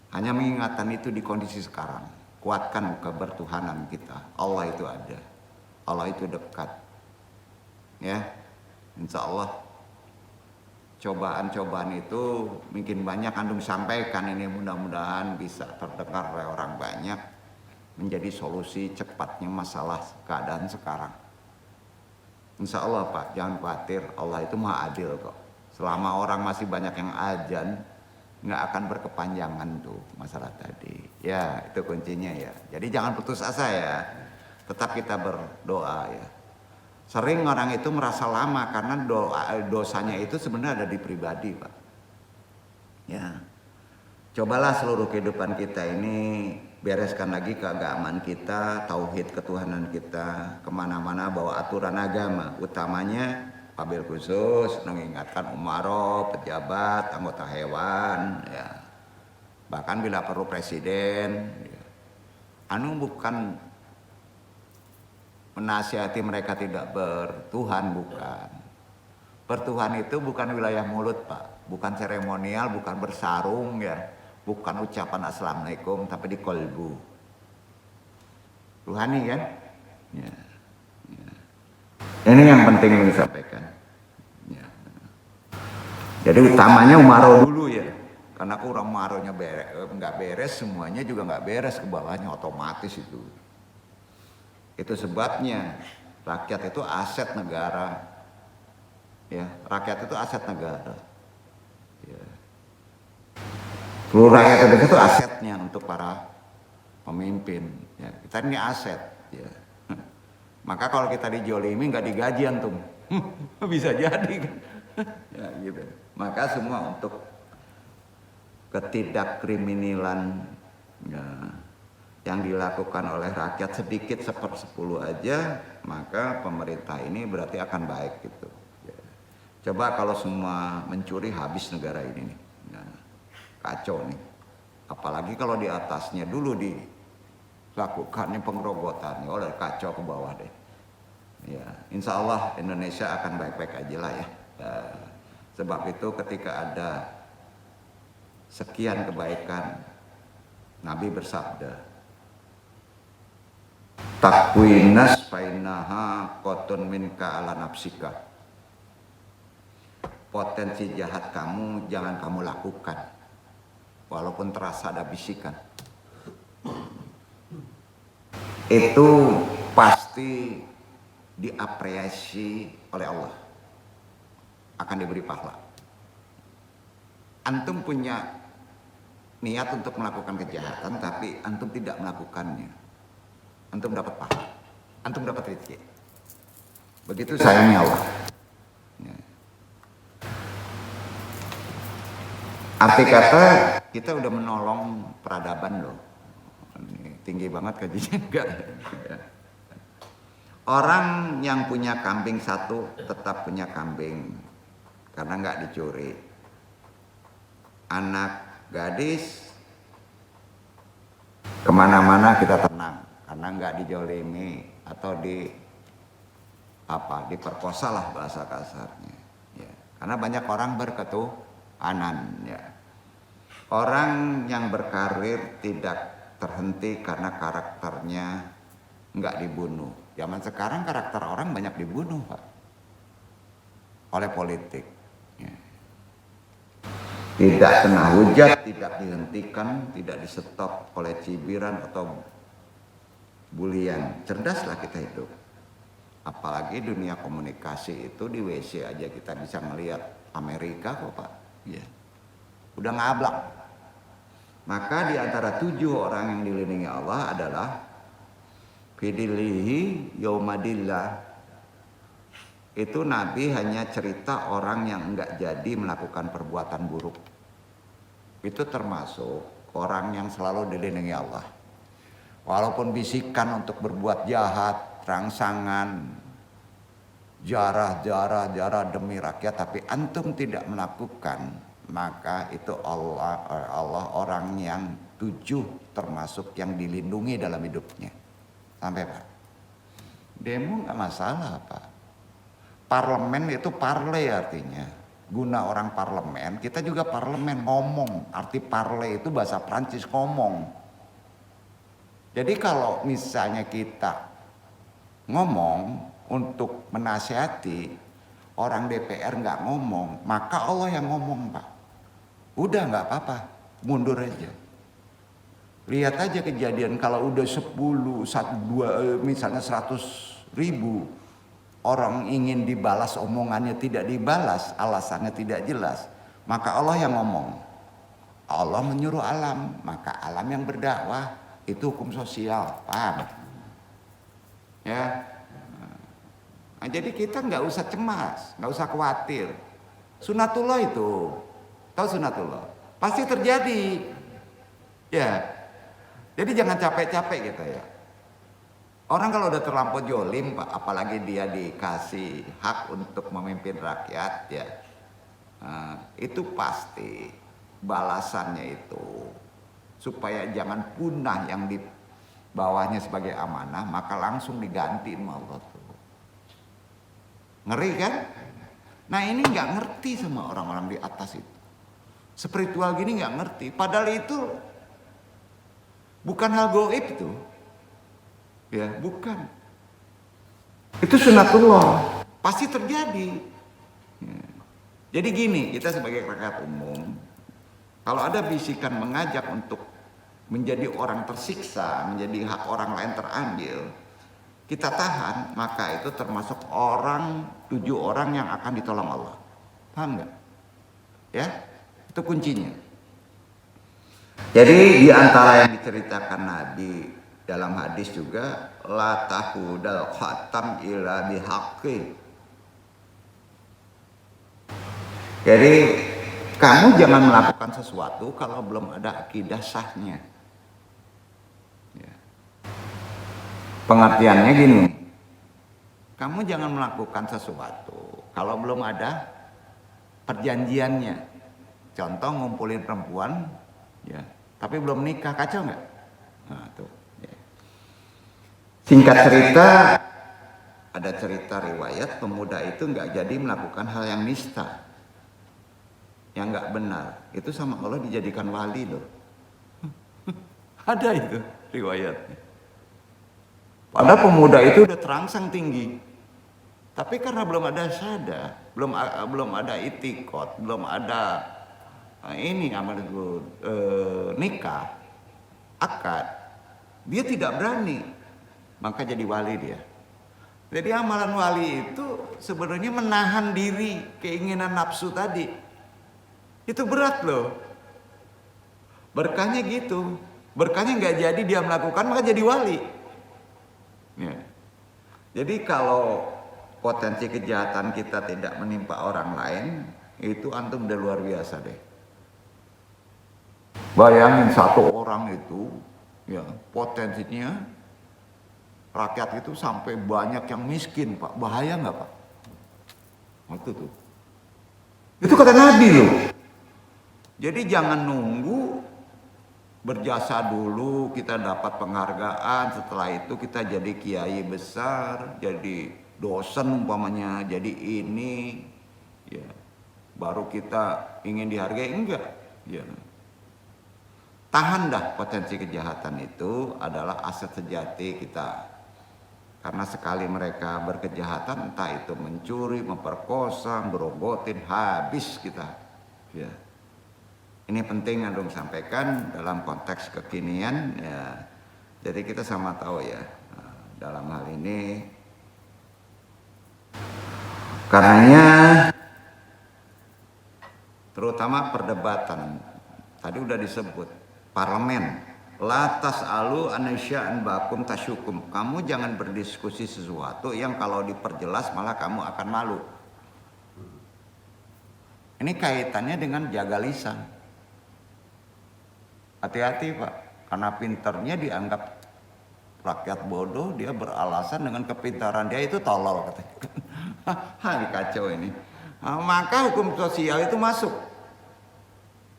[SPEAKER 2] hanya mengingatkan itu di kondisi sekarang. Kuatkan kebertuhanan kita. Allah itu ada. Allah itu dekat. Ya. Insya Allah cobaan-cobaan itu mungkin banyak antum sampaikan ini mudah-mudahan bisa terdengar oleh orang banyak menjadi solusi cepatnya masalah keadaan sekarang. Insya Allah Pak, jangan khawatir, Allah itu maha adil kok. Selama orang masih banyak yang azan, nggak akan berkepanjangan tuh masalah tadi. Ya itu kuncinya ya. Jadi jangan putus asa ya, tetap kita berdoa ya. Sering orang itu merasa lama karena dosanya itu sebenarnya ada di pribadi Pak. Ya, cobalah seluruh kehidupan kita ini bereskan lagi keagamaan kita, tauhid ketuhanan kita, kemana-mana bawa aturan agama, utamanya wabil khusus mengingatkan umaro, pejabat, anggota hewan, ya. Bahkan bila perlu presiden, ya. Anu bukan menasihati mereka tidak bertuhan, bukan. Bertuhan itu bukan wilayah mulut Pak, bukan seremonial, bukan bersarung ya, bukan ucapan assalamualaikum, tapi di kolbu. Tuhan ini kan? Ya. Ya. Ini yang penting disampaikan. Ya. Jadi utamanya umaro dulu ya, karena kurang umaronya nggak beres, semuanya juga nggak beres ke bawahnya otomatis itu. Itu sebabnya rakyat itu aset negara. Ya, rakyat itu aset negara. Ya. Seluruh rakyat Indonesia itu asetnya untuk para pemimpin. Ya, kita ini aset. Ya. Maka kalau kita dijolimi nggak digaji antum, bisa jadi kan? Ya, gitu. Maka semua untuk ketidakkriminalan. Ya, yang dilakukan oleh rakyat sedikit 1/10 aja, maka pemerintah ini berarti akan baik gitu. Ya. Coba kalau semua mencuri habis negara ini nih. Nah, kacau nih. Apalagi kalau di atasnya dulu dilakukannya penggerogotannya, oleh kacau ke bawah deh. Ya, insya Allah Indonesia akan baik-baik aja lah ya. Ya. Sebab itu ketika ada sekian kebaikan, Nabi bersabda, takwinas fainaha qotun minka ala nafsika. Potensi jahat kamu jangan kamu lakukan, walaupun terasa ada bisikan. Itu pasti diapresiasi oleh Allah, akan diberi pahala. Antum punya niat untuk melakukan kejahatan, tapi antum tidak melakukannya, antum dapat pahala, antum dapat rezeki. Begitu sayangnya Allah. Ya. Arti kata kita udah menolong peradaban loh. Ini tinggi banget gajinya enggak? Ya. Orang yang punya kambing satu tetap punya kambing karena nggak dicuri. Anak gadis kemana-mana kita tenang karena nggak dijolimi atau diperkosa lah bahasa kasarnya. Ya. Karena banyak orang berketuhanan. Ya. Orang yang berkarir tidak terhenti karena karakternya nggak dibunuh. Zaman sekarang karakter orang banyak dibunuh Pak. oleh politik. Ya. Tidak kena hujat, tidak dihentikan, tidak di-stop oleh cibiran atau bulian. Cerdaslah kita hidup. Apalagi dunia komunikasi itu di WC aja kita bisa ngelihat Amerika kok Pak. Ya. Udah ngablak. Maka di antara 7 orang yang dilindungi Allah adalah Fidilihi Yaumadillah. Itu Nabi hanya cerita orang yang enggak jadi melakukan perbuatan buruk. Itu termasuk orang yang selalu dilindungi Allah. Walaupun bisikan untuk berbuat jahat, rangsangan, jarah demi rakyat, tapi antum tidak melakukan, maka itu Allah orang yang 7 termasuk yang dilindungi dalam hidupnya. Sampai Pak. Demo nggak masalah Pak. Parlemen itu parle artinya. Guna orang parlemen, kita juga parlemen ngomong. Arti parle itu bahasa Prancis ngomong. Jadi kalau misalnya kita ngomong untuk menasihati, orang DPR nggak ngomong, maka Allah yang ngomong Pak. Udah nggak apa-apa, mundur aja. Lihat aja kejadian kalau udah 10, 2, misalnya 100.000 orang ingin dibalas omongannya tidak dibalas, alasannya tidak jelas, maka Allah yang ngomong. Allah menyuruh alam, maka alam yang berdakwah, itu hukum sosial, paham? Ya. Nah, jadi kita nggak usah cemas, nggak usah khawatir. Sunatullah itu, tahu sunatullah? Pasti terjadi. Ya. Jadi jangan capek-capek gitu ya. Orang kalau udah terlampau jolim Pak, apalagi dia dikasih hak untuk memimpin rakyat ya, itu pasti balasannya itu supaya jangan punah yang di bawahnya sebagai amanah, maka langsung diganti sama Allah tuh. Ngeri kan? Nah ini nggak ngerti sama orang-orang di atas itu. Spiritual gini nggak ngerti. Padahal itu bukan hal gaib tuh. Ya, bukan. Itu sunatullah. Pasti terjadi. Ya. Jadi gini, kita sebagai rakyat umum, kalau ada bisikan mengajak untuk menjadi orang tersiksa, menjadi hak orang lain terambil, kita tahan, maka itu termasuk 7 orang yang akan ditolong Allah. Paham nggak? Ya, itu kuncinya. Jadi di antara yang diceritakan Nabi dalam hadis juga, la tahudal khatam illa bihaqqi. Jadi kamu jangan melakukan sesuatu kalau belum ada akidah sahnya. Ya. Pengertiannya gini, kamu jangan melakukan sesuatu kalau belum ada perjanjiannya. Contoh ngumpulin perempuan, ya, tapi belum nikah, kacau nggak? Nah, tuh. Ya. Singkat cerita, ada cerita riwayat pemuda itu nggak jadi melakukan hal yang nista, yang nggak benar. Itu sama Allah dijadikan wali loh. Ada itu riwayatnya. Padahal pemuda itu udah terangsang tinggi, tapi karena belum ada syahada, belum ada itikot, belum ada nikah, akad, dia tidak berani, maka jadi wali dia. Jadi amalan wali itu sebenarnya menahan diri keinginan nafsu tadi. Itu berat loh. Berkahnya gitu. Berkahnya nggak jadi dia melakukan, maka jadi wali. Ya. Jadi kalau potensi kejahatan kita tidak menimpa orang lain, itu antum udah luar biasa deh. Bayangin satu orang itu, ya potensinya rakyat itu sampai banyak yang miskin Pak. Bahaya nggak Pak? Itu tuh. Itu kata Nabi loh. Jadi jangan nunggu berjasa dulu kita dapat penghargaan, setelah itu kita jadi kiai besar, jadi dosen umpamanya, jadi ini, ya baru kita ingin dihargai, enggak, ya. Tahan dah, potensi kejahatan itu adalah aset sejati kita. Karena sekali mereka berkejahatan, entah itu mencuri, memperkosa, berobotin, habis kita. Ya. Ini penting Andung sampaikan dalam konteks kekinian. Ya. Jadi kita sama tahu ya, dalam hal ini, karenanya terutama perdebatan tadi udah disebut parlemen, latas alu anasya'an bakum tasyukum. Kamu jangan berdiskusi sesuatu yang kalau diperjelas malah kamu akan malu. Ini kaitannya dengan jaga lisan. Hati-hati Pak, karena pinternya dianggap rakyat bodoh, dia beralasan dengan kepintaran dia itu tolol katanya. Ini kacau ini. Maka hukum sosial itu masuk.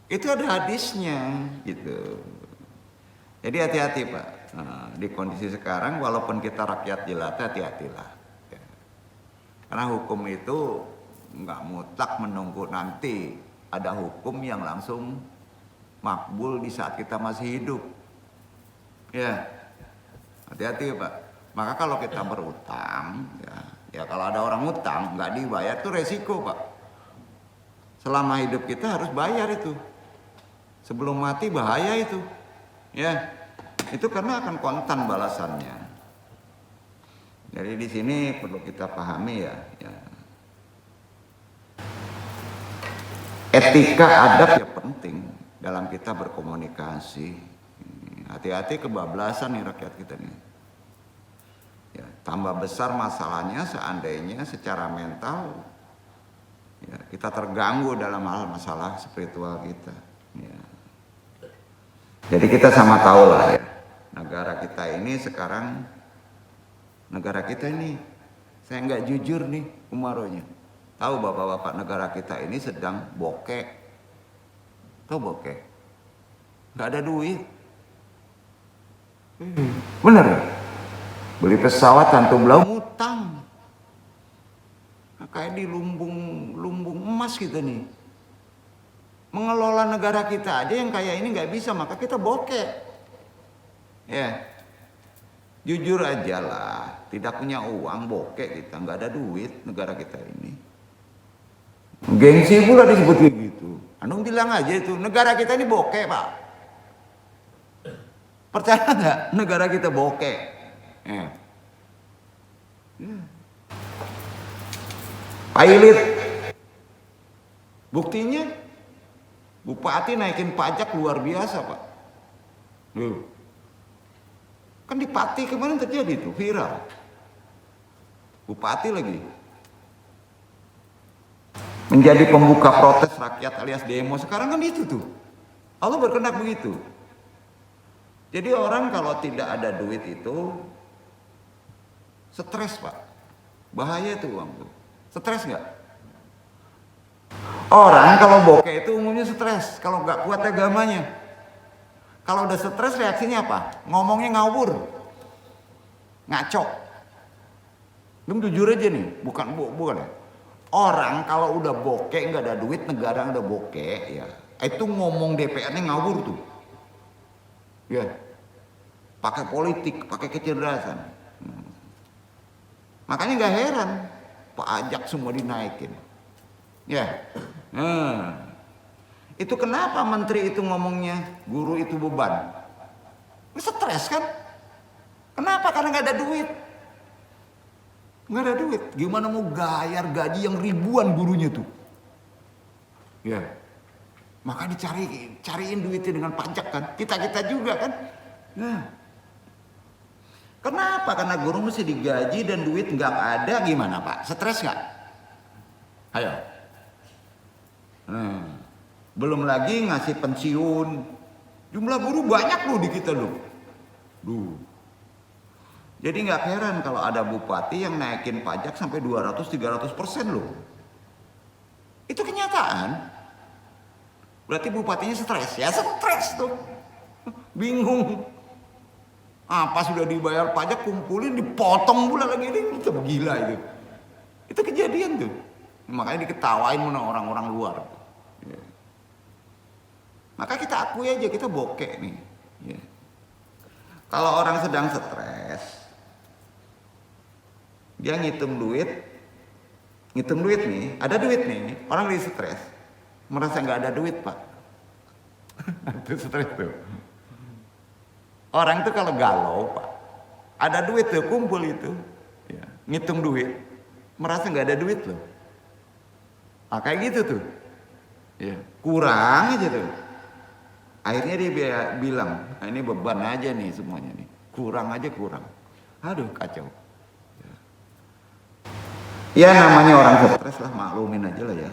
[SPEAKER 2] Itu ada hadisnya gitu. Jadi hati-hati Pak. Di kondisi sekarang walaupun kita rakyat jelata, hati-hatilah. Ya. Karena hukum itu nggak mutlak menunggu nanti ada hukum yang langsung makbul di saat kita masih hidup. Ya, hati-hati Pak. Maka kalau kita berutang, ya kalau ada orang utang nggak dibayar itu resiko Pak. Selama hidup kita harus bayar itu. Sebelum mati bahaya itu. Ya, itu karena akan kontan balasannya. Jadi di sini perlu kita pahami ya. Etika adab ya penting dalam kita berkomunikasi. Hati-hati kebablasan nih rakyat kita nih. Ya, tambah besar masalahnya seandainya secara mental ya, kita terganggu dalam hal masalah spiritual kita. Ya. Jadi kita sama tahu lah ya, negara kita ini sekarang, negara kita ini, saya nggak jujur nih umaronya. Tahu bapak-bapak negara kita ini sedang bokek. Tahu bokek? Nggak ada duit. Bener gak? Beli pesawat tanpa belau ngutang. Nah, kayak di lumbung emas gitu nih. Mengelola negara kita aja yang kayak ini nggak bisa, maka kita bokek. Ya, jujur aja lah, tidak punya uang bokek kita, nggak ada duit negara kita ini. Gengsi pula disebut kayak gitu. Andung bilang aja itu negara kita ini bokek Pak. Percaya nggak negara kita bokek? Pilot, buktinya bupati naikin pajak luar biasa Pak. Kan di Pati kemarin terjadi tuh viral. Bupati lagi menjadi pembuka protes rakyat alias demo. Sekarang kan itu tuh. Allah berkehendak begitu. Jadi orang kalau tidak ada duit itu stres Pak. Bahaya tuh uang tuh. Stres nggak? Orang kalau bokeh itu umumnya stres, kalau nggak kuat agamanya. Kalau udah stres reaksinya apa? Ngomongnya ngawur, ngaco. Lu jujur aja nih, bukan ya. Orang kalau udah bokeh nggak ada duit, negara udah bokeh, ya itu ngomong DPR-nya ngawur tuh. Ya, pakai politik, pakai kecerdasan. Makanya nggak heran, pajak semua dinaikin. Ya. Itu kenapa menteri itu ngomongnya guru itu beban? Stres kan? Kenapa? Karena nggak ada duit. Nggak ada duit. Gimana mau bayar gaji yang ribuan gurunya tuh? Ya. Maka cariin duitnya dengan pajak kan? Kita juga kan? Nah. Kenapa? Karena guru mesti digaji dan duit nggak ada, gimana Pak? Stres nggak? Ayo. Belum lagi ngasih pensiun. Jumlah guru banyak loh di kita loh. Jadi nggak heran kalau ada bupati yang naikin pajak sampai 200-300% loh. Itu kenyataan. Berarti bupatinya stres. Ya stres tuh. Bingung. Apa sudah dibayar pajak kumpulin dipotong pula lagi, ini gila itu. Itu kejadian tuh. Makanya diketawain sama orang-orang luar. Ya. Maka kita akui aja kita bokek nih. Ya. Kalau orang sedang stres, Dia ngitung duit nih, ada duit nih, orang lagi stres, merasa nggak ada duit pak, itu stres tuh. Orang tuh kalau galau pak, ada duit tuh kumpul itu, ya, ngitung duit, merasa nggak ada duit loh, kayak gitu tuh, ya, kurang aja tuh. Akhirnya dia bilang, nah, ini beban aja nih semuanya nih, kurang aja kurang, aduh kacau. Ya namanya orang stres lah, maklumin aja lah ya.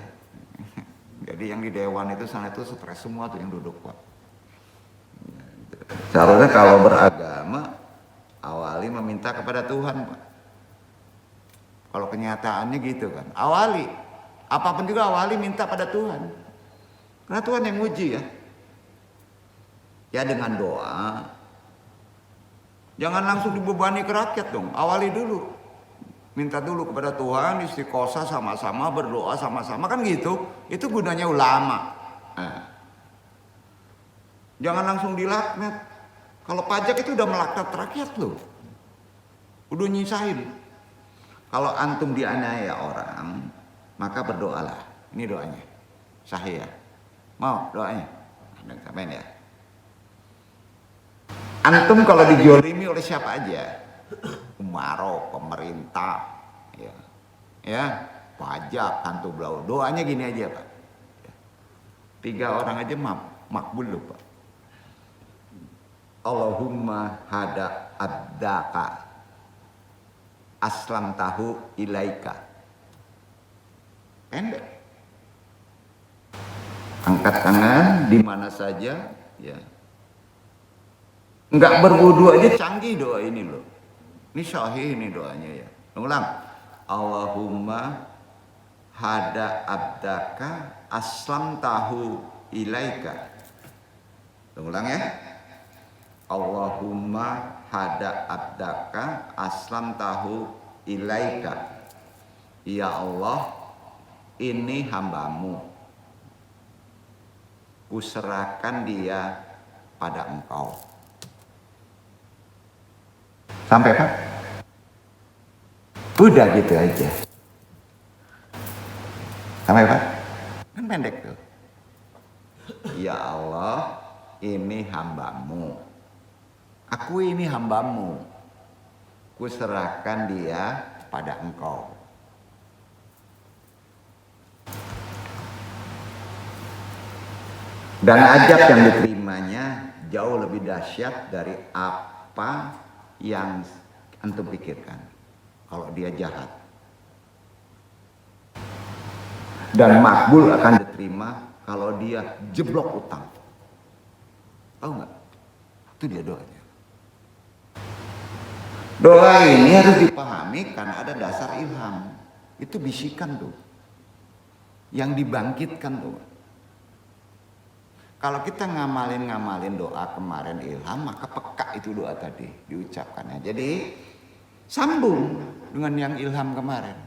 [SPEAKER 2] Jadi yang di dewan itu sana itu stres semua tuh yang duduk pak. Seharusnya kalau beragama awali meminta kepada Tuhan pak. Kalau kenyataannya gitu kan, awali apapun juga awali minta pada Tuhan. Karena Tuhan yang nguji ya. Ya dengan doa. Jangan langsung dibebani ke rakyat dong, awali dulu. Minta dulu kepada Tuhan, istiqosah sama-sama, berdoa sama-sama, kan gitu. Itu gunanya ulama. Nah. Jangan langsung dilaknat. Kalau pajak itu udah melaknat rakyat loh. Udah nyisain. Kalau antum dianiaya orang, maka berdoalah. Ini doanya. Sahih ya. Mau doanya? Nah, sampein ya. Antum kalau dijolimi oleh siapa aja, umarok, pemerintah, ya, pajak, hantu belau. Doanya gini aja pak. 3 orang aja makbul loh pak. Allahumma hada abdaka aslam tahu ilaika. Pendek. Angkat tangan di mana saja, ya. Enggak berwudu aja canggih doa ini loh. Ini sahih ini doanya ya. Ulang. Allahumma hada abdaka aslam tahu ilaika. Ulang ya. Allahumma hada abdaka aslam tahu ilaika. Ya Allah, ini hambamu. Kuserahkan dia pada engkau. Sampai pak? Udah gitu aja. Sampai pak? Kan pendek tuh. Ya Allah, ini hambamu. Aku ini hambamu. Kuserahkan dia pada engkau. Dan ajab yang diterimanya jauh lebih dahsyat dari apa yang antum pikirkan. Kalau dia jahat. Dan makbul akan diterima kalau dia jeblok utang. Tahu nggak? Itu dia doanya. Doa ini harus dipahami karena ada dasar ilham. Itu bisikan tuh. Yang dibangkitkan tuh. Kalau kita ngamalin doa kemarin ilham, maka peka itu doa tadi diucapkannya. Jadi sambung dengan yang ilham kemarin.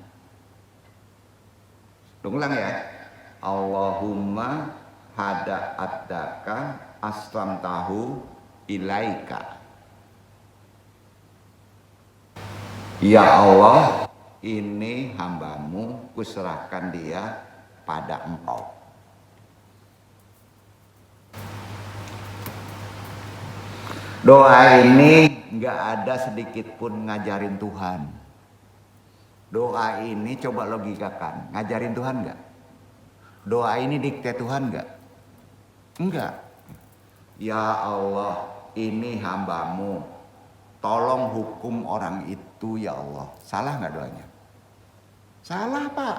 [SPEAKER 2] Ulang ya. Allahumma hada abdaka aslam tahu ilaika. Ya Allah, ini hambamu, kuserahkan dia pada engkau. Doa ini nggak ada sedikit pun ngajarin Tuhan. Doa ini coba logikakan, ngajarin Tuhan nggak? Doa ini dikte Tuhan nggak? Enggak. Ya Allah, ini hambamu, tolong hukum orang itu ya Allah. Salah nggak doanya? Salah pak.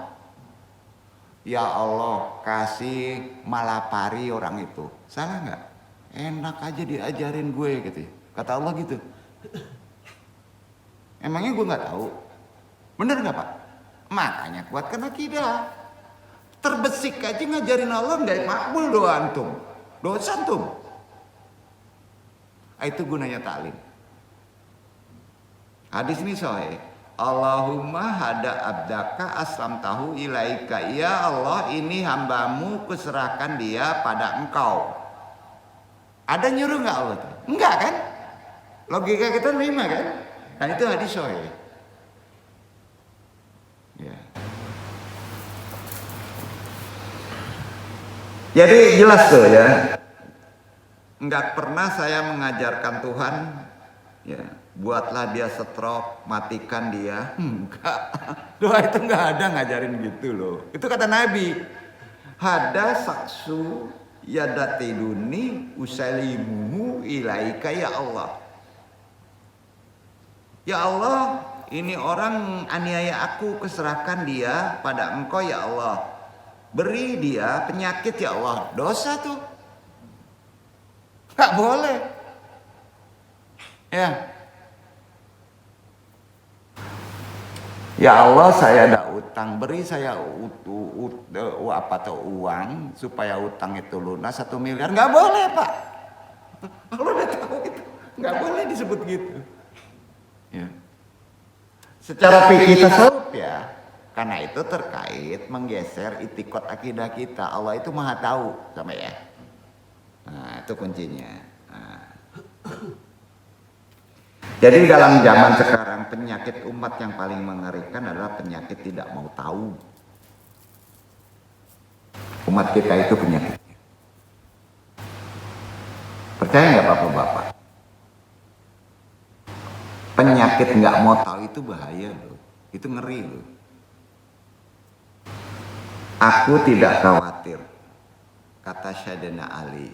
[SPEAKER 2] Ya Allah, kasih malapari orang itu. Salah nggak? Enak aja diajarin gue gitu. Kata Allah gitu. Emangnya gue nggak tahu? Bener nggak pak? Makanya kuatkan akidah. Terbesik aja ngajarin Allah nggak makbul doa antum. Dosa antum. Itu gunanya taklim. Hadis ini sahih. Allahumma hada abdaka aslam tahu ilaika. Ya Allah, ini hambamu, kuserahkan dia pada engkau. Ada nyuruh nggak Allah? Enggak kan? Logika kita nerima kan? Nah itu hadis sahih. Jadi jelas tuh ya, nggak pernah saya mengajarkan Tuhan, ya buatlah dia stroke, matikan dia. Enggak, doa itu nggak ada ngajarin gitu loh. Itu kata Nabi, hada saksu yadatiduni usalimuhu ilaika ya Allah. Ya Allah, ini orang aniaya aku, keserahkan dia pada Engkau ya Allah. Beri dia penyakit ya Allah. Dosa tuh. Gak boleh. Ya. Ya Allah, saya ada utang, beri saya uang supaya utang itu lunas 1 miliar. Nggak boleh, Pak. Allah udah tahu itu. Nggak boleh disebut gitu. Ya. Secara fikih tasawuf ya, karena itu terkait menggeser itikad akidah kita. Allah itu maha tahu, sama ya. Nah, itu kuncinya. Nah. Jadi dalam zaman sekarang penyakit umat yang paling mengerikan adalah penyakit tidak mau tahu. Umat kita itu penyakitnya. Percaya nggak bapak-bapak? Penyakit nggak mau tahu itu bahaya loh. Itu ngeri loh. Aku tidak khawatir, kata Sayyidina Ali.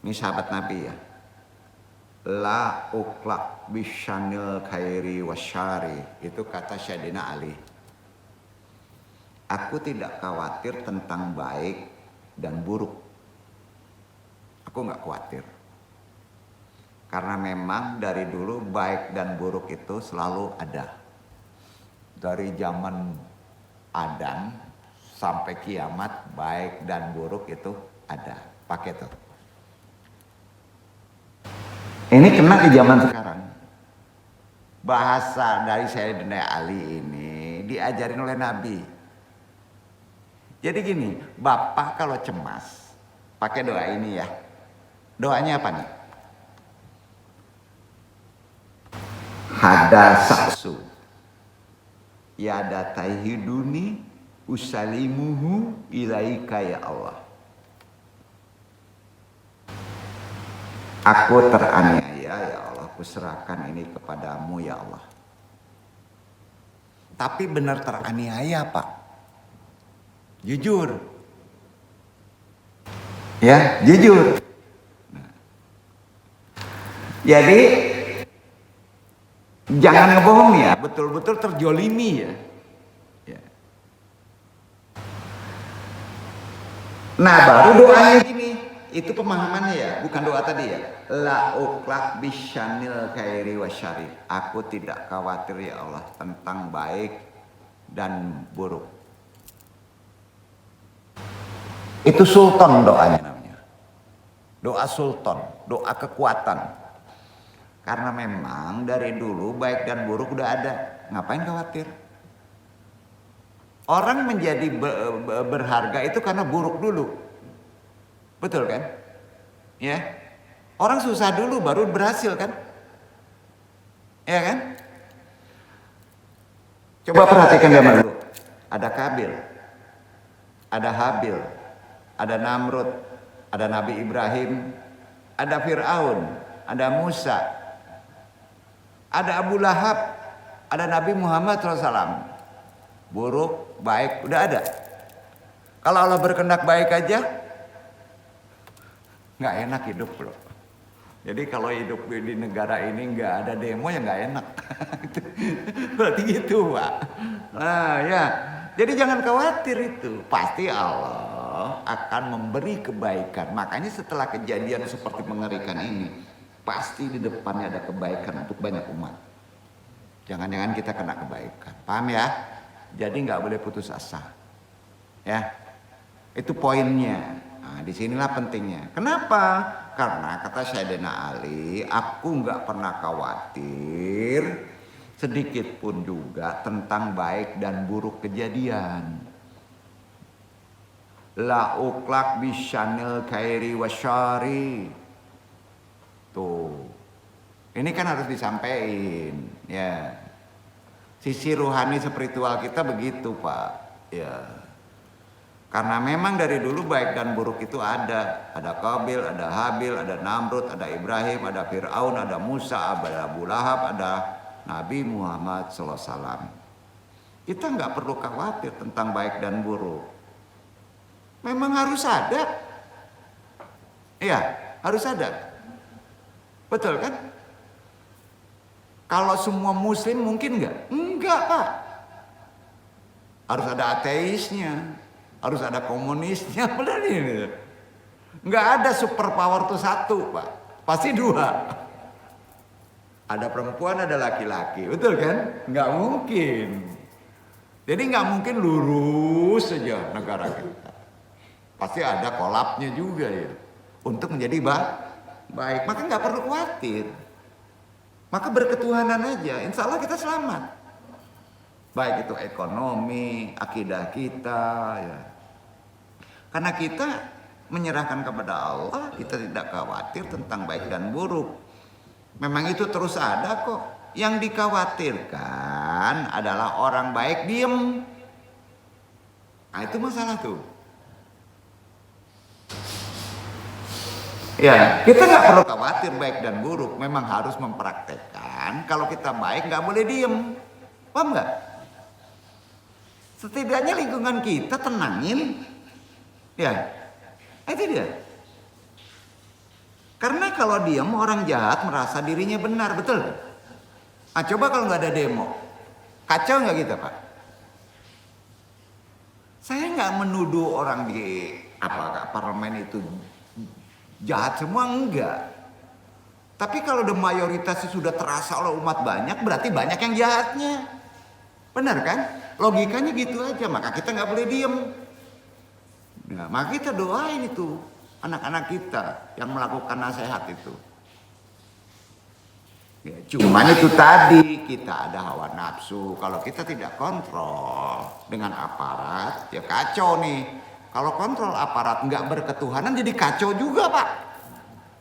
[SPEAKER 2] Ini sahabat Nabi ya. La uklak bisyanil khairi wasyari, itu kata Sayyidina Ali. Aku tidak khawatir tentang baik dan buruk. Aku nggak khawatir. Karena memang dari dulu baik dan buruk itu selalu ada. Dari zaman Adam sampai kiamat baik dan buruk itu ada. Pakai tuh. Ini kena di zaman sekarang. Bahasa dari Sayyidina Ali ini diajarin oleh Nabi. Jadi gini, Bapak kalau cemas, pakai doa ini ya. Doanya apa nih? Hada saksu yada taihiduni usalimuhu ilaika ya Allah. Aku teraniaya ya Allah, aku serahkan ini kepadamu ya Allah. Tapi benar teraniaya Pak? Jujur. Ya, jujur. Nah. Jadi jangan ngebohong ya, betul-betul terjolimi ya. Ya. Nah baru doanya gini, itu pemahamannya ya, bukan doa tadi ya. La uklak bisyanil khairi wasyari. Aku tidak khawatir ya Allah tentang baik dan buruk. Itu sultan doanya namanya. Doa sultan, doa kekuatan. Karena memang dari dulu baik dan buruk udah ada. Ngapain khawatir? Orang menjadi berharga itu karena buruk dulu. Betul kan? Ya. Orang susah dulu baru berhasil kan? Ya kan? Coba perhatikan zaman dulu. Ada Kabil. Ada Habil. Ada Namrud. Ada Nabi Ibrahim. Ada Fir'aun. Ada Musa. Ada Abu Lahab, ada Nabi Muhammad SAW. Buruk, baik, udah ada. Kalau Allah berkehendak baik aja, nggak enak hidup loh. Jadi kalau hidup di negara ini nggak ada demo ya nggak enak. Berarti gitu Pak. Nah ya, jadi jangan khawatir itu. Pasti Allah akan memberi kebaikan. Makanya setelah kejadian seperti mengerikan ini, pasti di depannya ada kebaikan untuk banyak umat. Jangan-jangan kita kena kebaikan. Paham ya? Jadi nggak boleh putus asa. Ya, itu poinnya. Nah, disinilah pentingnya. Kenapa? Karena kata Sayyidina Ali, aku nggak pernah khawatir sedikit pun juga tentang baik dan buruk kejadian. La uklak bisyanil khairi wasyari. Tuh, ini kan harus disampaikan, ya. Sisi rohani spiritual kita begitu Pak, ya. Karena memang dari dulu baik dan buruk itu ada. Ada Qabil, ada Habil, ada Namrud, ada Ibrahim, ada Fir'aun, ada Musa, ada Abu Lahab, ada Nabi Muhammad SAW. Kita nggak perlu khawatir tentang baik dan buruk. Memang harus ada. Iya, harus ada. Betul kan? Kalau semua muslim mungkin nggak? Enggak, Pak. Harus ada ateisnya, harus ada komunisnya, benar ini. Nggak ada super power tuh satu, Pak. Pasti dua. Ada perempuan, ada laki-laki, betul kan? Nggak mungkin. Jadi nggak mungkin lurus saja negara kita. Pasti ada kolapsnya juga ya. Untuk menjadi baik, maka nggak perlu khawatir. Maka berketuhanan aja, insya Allah kita selamat. Baik itu ekonomi, akidah kita, ya. Karena kita menyerahkan kepada Allah, kita tidak khawatir tentang baik dan buruk. Memang itu terus ada kok. Yang dikhawatirkan adalah orang baik diem. Nah itu masalah tuh. Ya, kita nggak perlu khawatir baik dan buruk. Memang harus mempraktekkan. Kalau kita baik nggak boleh diem, paham nggak? Setidaknya lingkungan kita tenangin, ya, itu dia. Karena kalau diem orang jahat merasa dirinya benar, betul? Nah, coba kalau nggak ada demo, kacau nggak kita, Pak? Saya nggak menuduh orang di parlemen itu jahat semua, enggak. Tapi kalau udah mayoritas sudah terasa oleh umat banyak, berarti banyak yang jahatnya. Benar kan? Logikanya gitu aja, maka kita nggak boleh diem. Nah, maka kita doain itu anak-anak kita yang melakukan nasihat itu. Ya, cuman itu tadi kita ada hawa nafsu. Kalau kita tidak kontrol dengan aparat, ya kacau nih. Kalau kontrol aparat nggak berketuhanan jadi kacau juga, Pak.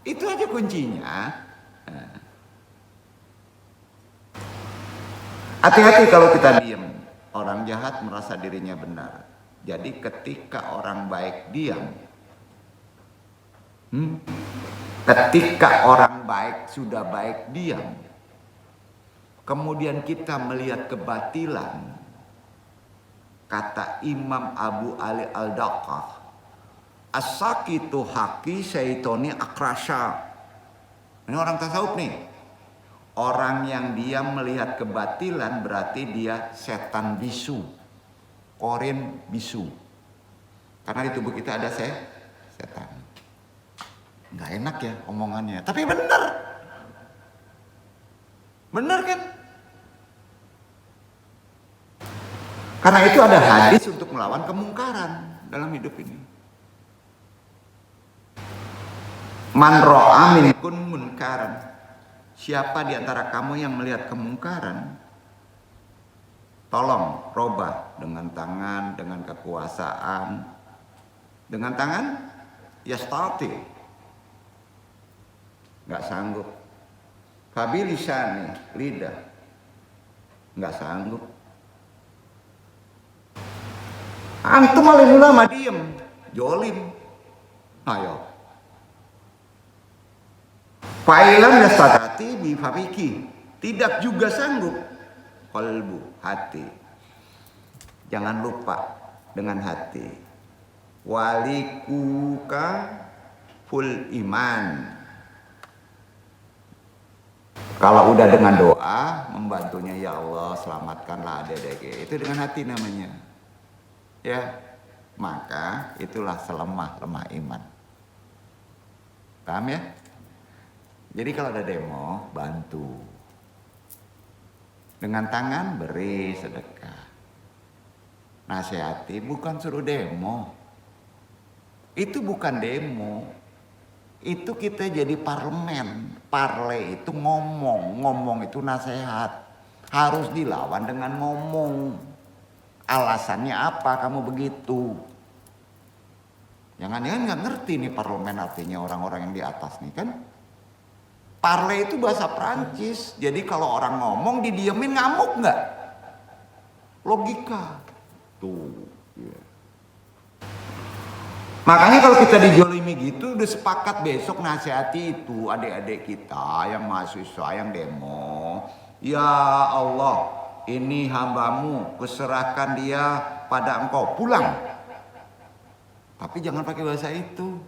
[SPEAKER 2] Itu aja kuncinya. Hati-hati kalau kita diam. Orang jahat merasa dirinya benar. Jadi ketika orang baik diam, ketika orang baik sudah baik diam, kemudian kita melihat kebatilan, kata Imam Abu Ali Al-Daqah, as-sakitu haqi syaitoni akrasya. Ini orang tasawuf nih. Orang yang diam melihat kebatilan berarti dia setan bisu. Korin bisu. Karena di tubuh kita ada setan. Nggak enak ya omongannya, tapi benar. Benar kan? Karena itu ada hadis untuk melawan kemungkaran dalam hidup ini. Man ra'a minkun munkaran. Siapa di antara kamu yang melihat kemungkaran, tolong robah dengan tangan, dengan kekuasaan. Dengan tangan, yastati. Nggak sanggup. Fabilisani, lidah. Nggak sanggup. Antum alim ulama diem, jolim. Ayo. Fa'ilam yastati bifafiki. Tidak juga sanggup. Qalbu, hati. Jangan lupa dengan hati. Walikuka full iman. Kalau udah dengan doa, membantunya ya Allah selamatkanlah adik-adik. Itu dengan hati namanya. Ya, maka itulah selemah-lemah iman. Paham ya? Jadi kalau ada demo, bantu. Dengan tangan beri sedekah. Nasihati, bukan suruh demo. Itu bukan demo. Itu kita jadi parlemen. Parle itu ngomong. Ngomong itu nasihat. Harus dilawan dengan ngomong. Alasannya apa kamu begitu? Jangan-jangan nggak ngerti nih parlemen artinya orang-orang yang di atas nih kan? Parle itu bahasa Prancis. Jadi kalau orang ngomong didiemin ngamuk nggak? Logika. Tuh. Yeah. Makanya kalau kita dijolimi gitu, udah sepakat besok nasihati itu adik-adik kita yang mahasiswa yang demo. Ya Allah, ini hambamu, kuserahkan dia pada engkau, pulang. Tapi jangan pakai bahasa itu.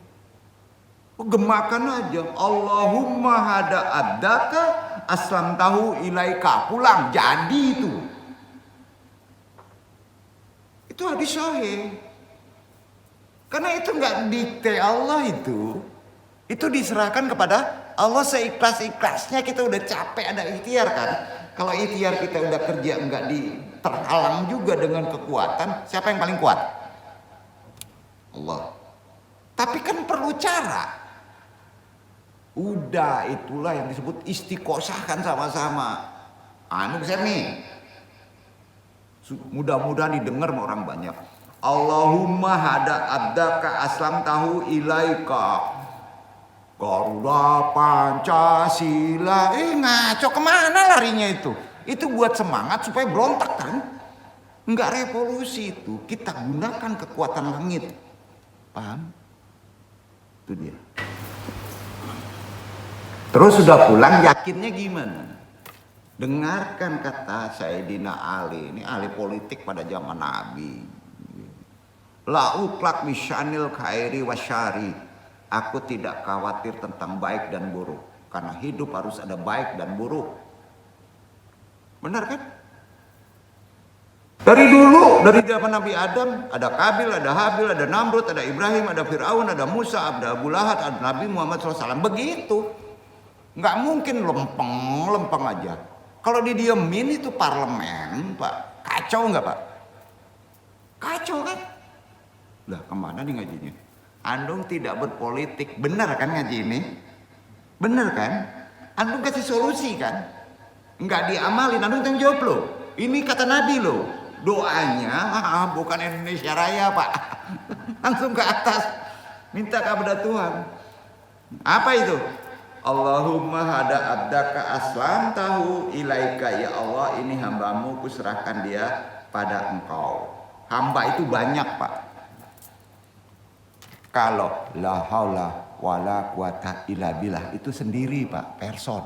[SPEAKER 2] Gemakan aja. Allahumma hada abdaka aslam tahu ilaika, pulang. Jadi itu. Itu hadis sahih. Karena itu nggak dikte Allah itu diserahkan kepada Allah seikhlas-ikhlasnya. Kita udah capek ada ikhtiar kan. Kalau ikhtiar kita udah kerja nggak terhalang juga dengan kekuatan, siapa yang paling kuat? Allah. Tapi kan perlu cara. Udah itulah yang disebut istiqosah kan sama-sama. Anu bisa nih. Mudah-mudahan didengar sama orang banyak. Allahumma hada abdaka aslam tahu ilaika Garuda Pancasila. Ngaco, kemana larinya itu? Itu buat semangat supaya berontak kan? Enggak revolusi itu. Kita gunakan kekuatan langit. Paham? Itu dia. Terus sudah pulang, yakinnya gimana? Dengarkan kata Sayyidina Ali. Ini ahli politik pada zaman Nabi. La utlak bisyanil khairi wasyari. Aku tidak khawatir tentang baik dan buruk. Karena hidup harus ada baik dan buruk. Benar kan? Dari dulu, dari zaman Nabi Adam, ada Kabil, ada Habil, ada Namrud, ada Ibrahim, ada Fir'aun, ada Musa, ada Abu Lahab, ada Nabi Muhammad SAW. Begitu. Nggak mungkin lempeng aja. Kalau didiemin itu parlemen, Pak. Kacau nggak, Pak? Kacau kan? Lah kemana nih ngajinya? Andung tidak berpolitik. Benar kan ngaji ini? Benar kan? Andung kasih solusi kan? Enggak diamalin, andung tanggung jawab loh. Ini kata Nabi loh. Doanya bukan Indonesia Raya, Pak. Langsung ke atas. Minta kepada Tuhan. Apa itu? Allahumma hada abdaka aslam tahu ilaika, ya Allah, ini hambamu, kuserahkan dia pada engkau. Hamba itu banyak, Pak. Kalau la haula wala quwata illa billah itu sendiri, Pak, person.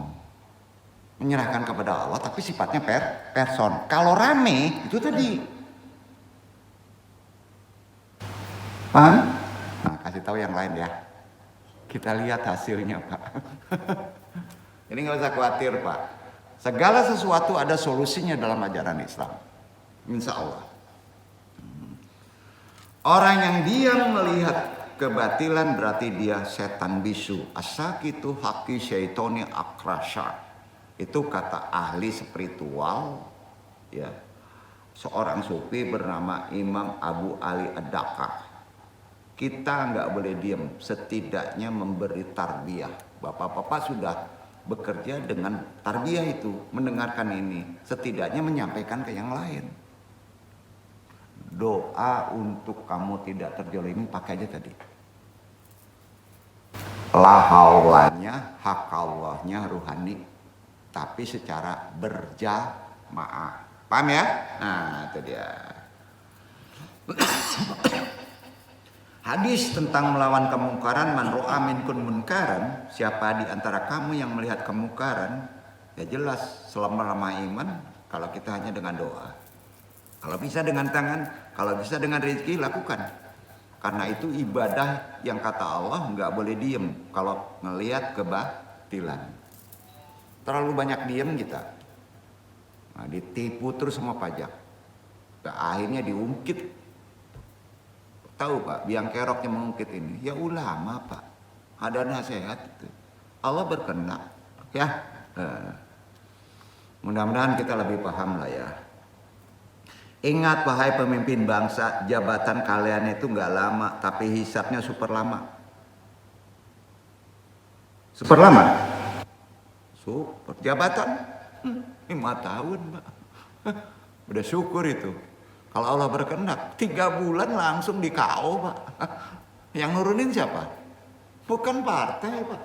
[SPEAKER 2] Menyerahkan kepada Allah tapi sifatnya person. Kalau rame itu tadi. Paham? Nah, kasih tahu yang lain ya. Kita lihat hasilnya, Pak. Ini nggak usah khawatir, Pak. Segala sesuatu ada solusinya dalam ajaran Islam. Insya Allah. Orang yang diam melihat kebatilan berarti dia setan bisu. Asakitu haki syaitoni akrasya. Itu kata ahli spiritual, ya. Seorang sufi bernama Imam Abu Ali Ad-Dakar. Kita nggak boleh diam, setidaknya memberi tarbiyah. Bapak-bapak sudah bekerja dengan tarbiyah itu, mendengarkan ini, setidaknya menyampaikan ke yang lain. Doa untuk kamu tidak terjolimi pakai aja tadi. La haulanya, hak Allahnya ruhani, tapi secara berjamaah. Paham ya? Nah, itu dia. Hadis tentang melawan kemungkaran, man ro'a minkun munkaran, siapa di antara kamu yang melihat kemungkaran, ya jelas selama iman kalau kita hanya dengan doa. Kalau bisa dengan tangan, kalau bisa dengan rezeki lakukan. Karena itu ibadah yang kata Allah nggak boleh diem kalau ngelihat kebatilan. Terlalu banyak diem kita. Nah, ditipu terus sama pajak. Akhirnya diungkit. Tahu Pak, biang keroknya mengungkit ini. Ya ulama Pak, ada nasihat itu. Allah berkenan. Ya, mudah-mudahan kita lebih paham lah ya. Ingat wahai pemimpin bangsa, jabatan kalian itu nggak lama, tapi hisabnya super lama. Super lama? Super jabatan 5 tahun, Pak. Udah syukur itu. Kalau Allah berkehendak 3 bulan langsung di KO, Pak. Yang nurunin siapa? Bukan partai, Pak.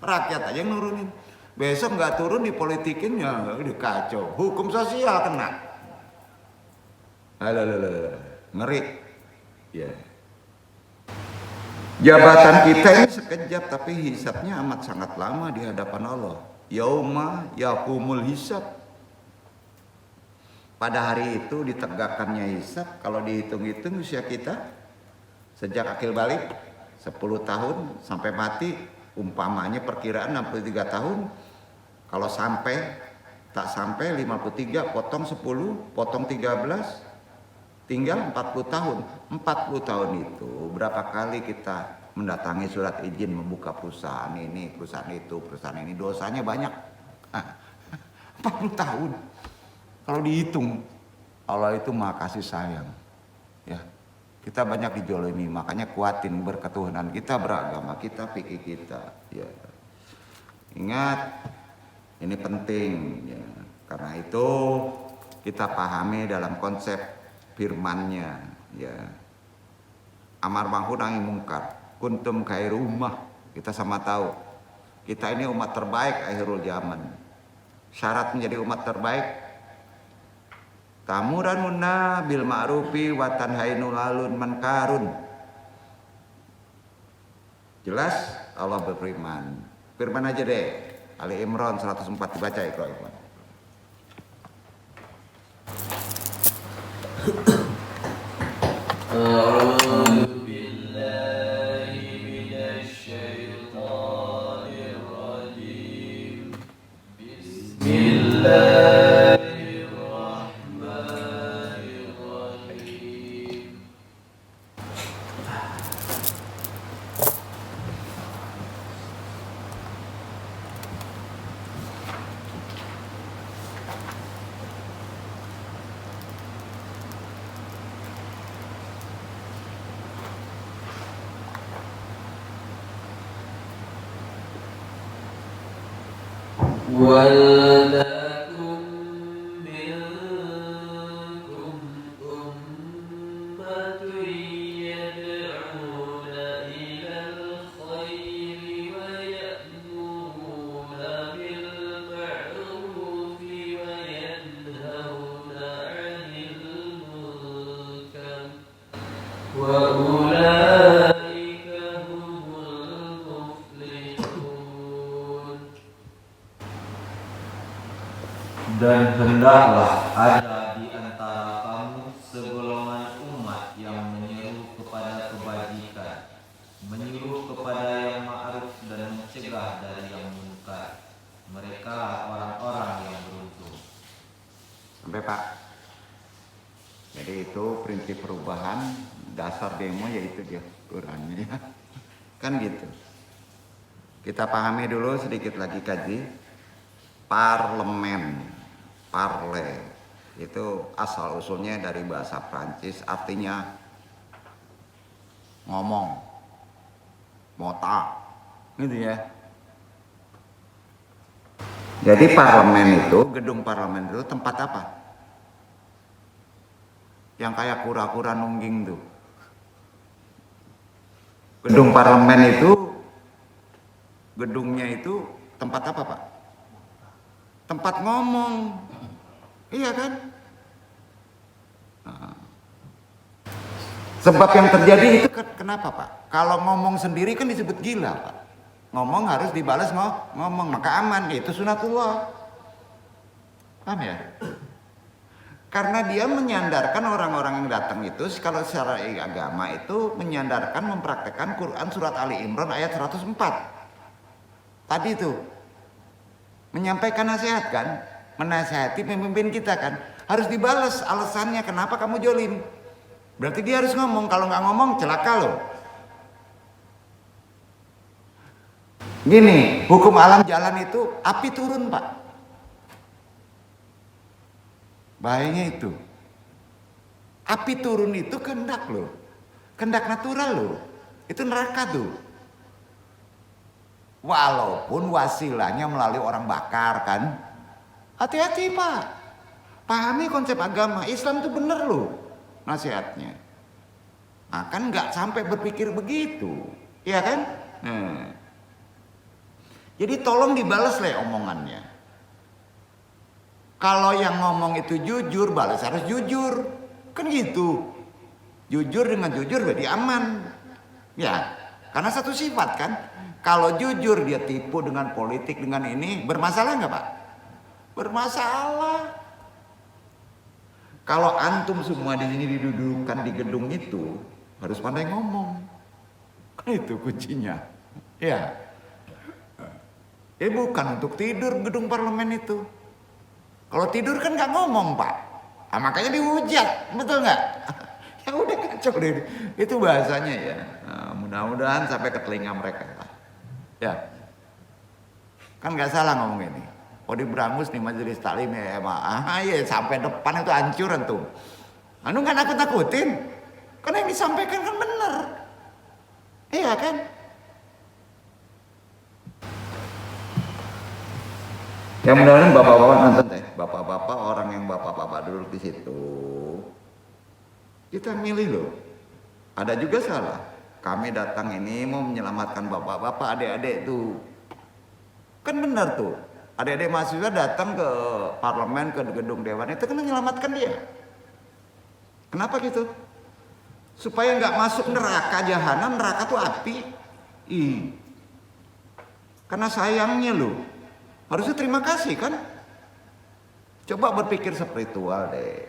[SPEAKER 2] Rakyat aja yang nurunin. Besok nggak turun dipolitikin ya udah kacau. Hukum sosial kena. Ngeri. Ya. Jabatan kita ini sekejap, tapi hisabnya amat sangat lama di hadapan Allah. Yauma yakumul hisab. Pada hari itu ditegakkannya hisab. Kalau dihitung-hitung usia kita sejak akil balik 10 tahun sampai mati, umpamanya perkiraan 63 tahun. Kalau sampai tak sampai 53, potong 10, potong 13, tinggal 40 tahun. 40 tahun itu berapa kali kita mendatangi surat izin membuka perusahaan ini, perusahaan itu, perusahaan ini, dosanya banyak. 40 tahun. Kalau dihitung, Allah itu Maha kasih sayang. Ya. Kita banyak dijolimi, makanya kuatin berketuhanan kita, beragama kita, fikih kita. Ya. Ingat, ini penting. Ya. Karena itu kita pahami dalam konsep firman-Nya. Ya. Amar ma'ruf nahi mungkar. Kuntum khairu ummah. Kita sama tahu. Kita ini umat terbaik akhirul zaman. Syarat menjadi umat terbaik, tamuranuna bil ma'rufi wa tanhainu lalun mankarun. Jelas Allah berfirman. Firman aja deh. Ali Imran 104 dibaca Iqra.
[SPEAKER 3] ولتكن منكم أمة يدعون إلى الخير ويأمرون بالمعروف وينهون عن المنكر وأولئك هم المفلحون.
[SPEAKER 4] Dan hendaklah ada di antara kamu segolongan umat yang menyeru kepada kebajikan, menyuruh kepada yang ma'ruf dan mencegah dari yang munkar. Mereka orang-orang yang beruntung.
[SPEAKER 2] Sampai Pak. Jadi itu prinsip perubahan dasar demo yaitu dia Qurannya. Kan gitu. Kita pahami dulu sedikit lagi kaji. Parlemen. Parle itu asal usulnya dari bahasa Prancis, artinya ngomong, mota, gitu ya. Jadi parlemen itu, gedung parlemen itu tempat apa? Yang kayak kura-kura nungging tuh. Gedung parlemen itu, gedungnya itu tempat apa Pak? Tempat ngomong. Iya kan? Nah. Sebab yang terjadi itu kenapa Pak? Kalau ngomong sendiri kan disebut gila Pak. Ngomong harus dibalas ngomong, maka aman. Itu sunatullah. Paham ya? Karena dia menyandarkan orang-orang yang datang itu, kalau secara agama itu menyandarkan, mempraktekkan Quran surat Ali Imran ayat 104. Tadi itu menyampaikan nasihat kan, menasihati pemimpin kita kan, harus dibalas alasannya kenapa kamu jolim. Berarti dia harus ngomong, kalau nggak ngomong celaka loh. Gini, hukum alam jalan itu api turun Pak. Bahayanya itu. Api turun itu kehendak loh, kehendak natural loh. Itu neraka tuh. Walaupun wasilahnya melalui orang bakar kan. Hati-hati Pak. Pahami konsep agama. Islam itu bener loh nasihatnya. Nah kan nggak sampai berpikir begitu. Iya kan? Jadi tolong dibalas lah omongannya. Kalau yang ngomong itu jujur, balas harus jujur. Kan gitu. Jujur dengan jujur berarti aman. Ya. Karena satu sifat kan. Kalau jujur dia tipu dengan politik, dengan ini, bermasalah nggak Pak? Bermasalah. Kalau antum semua di sini didudukan di gedung itu, harus pandai ngomong. Kan itu kuncinya. Ya. Bukan untuk tidur gedung parlemen itu. Kalau tidur kan nggak ngomong Pak. Nah, makanya dihujat, betul nggak? Ya udah kacau deh. Itu bahasanya ya. Nah, mudah-mudahan sampai ke telinga mereka. Ya, kan nggak salah ngomong ini. Oh di Berangus nih majelis taklim ya, ya sampai depan itu hancur tuh. Anu nggak nakut-nakutin, karena yang disampaikan kan benar, iya kan? Ya mudah-mudahan bapak-bapak nonton deh, bapak-bapak orang yang bapak-bapak duduk di situ, kita milih loh. Ada juga salah. Kami datang ini mau menyelamatkan bapak-bapak, adik-adik tuh. Kan benar tuh. Adik-adik mahasiswa datang ke parlemen, ke gedung dewan itu kan menyelamatkan dia. Kenapa gitu? Supaya nggak masuk neraka jahanam, neraka tuh api. Karena sayangnya loh. Harusnya terima kasih kan? Coba berpikir spiritual deh.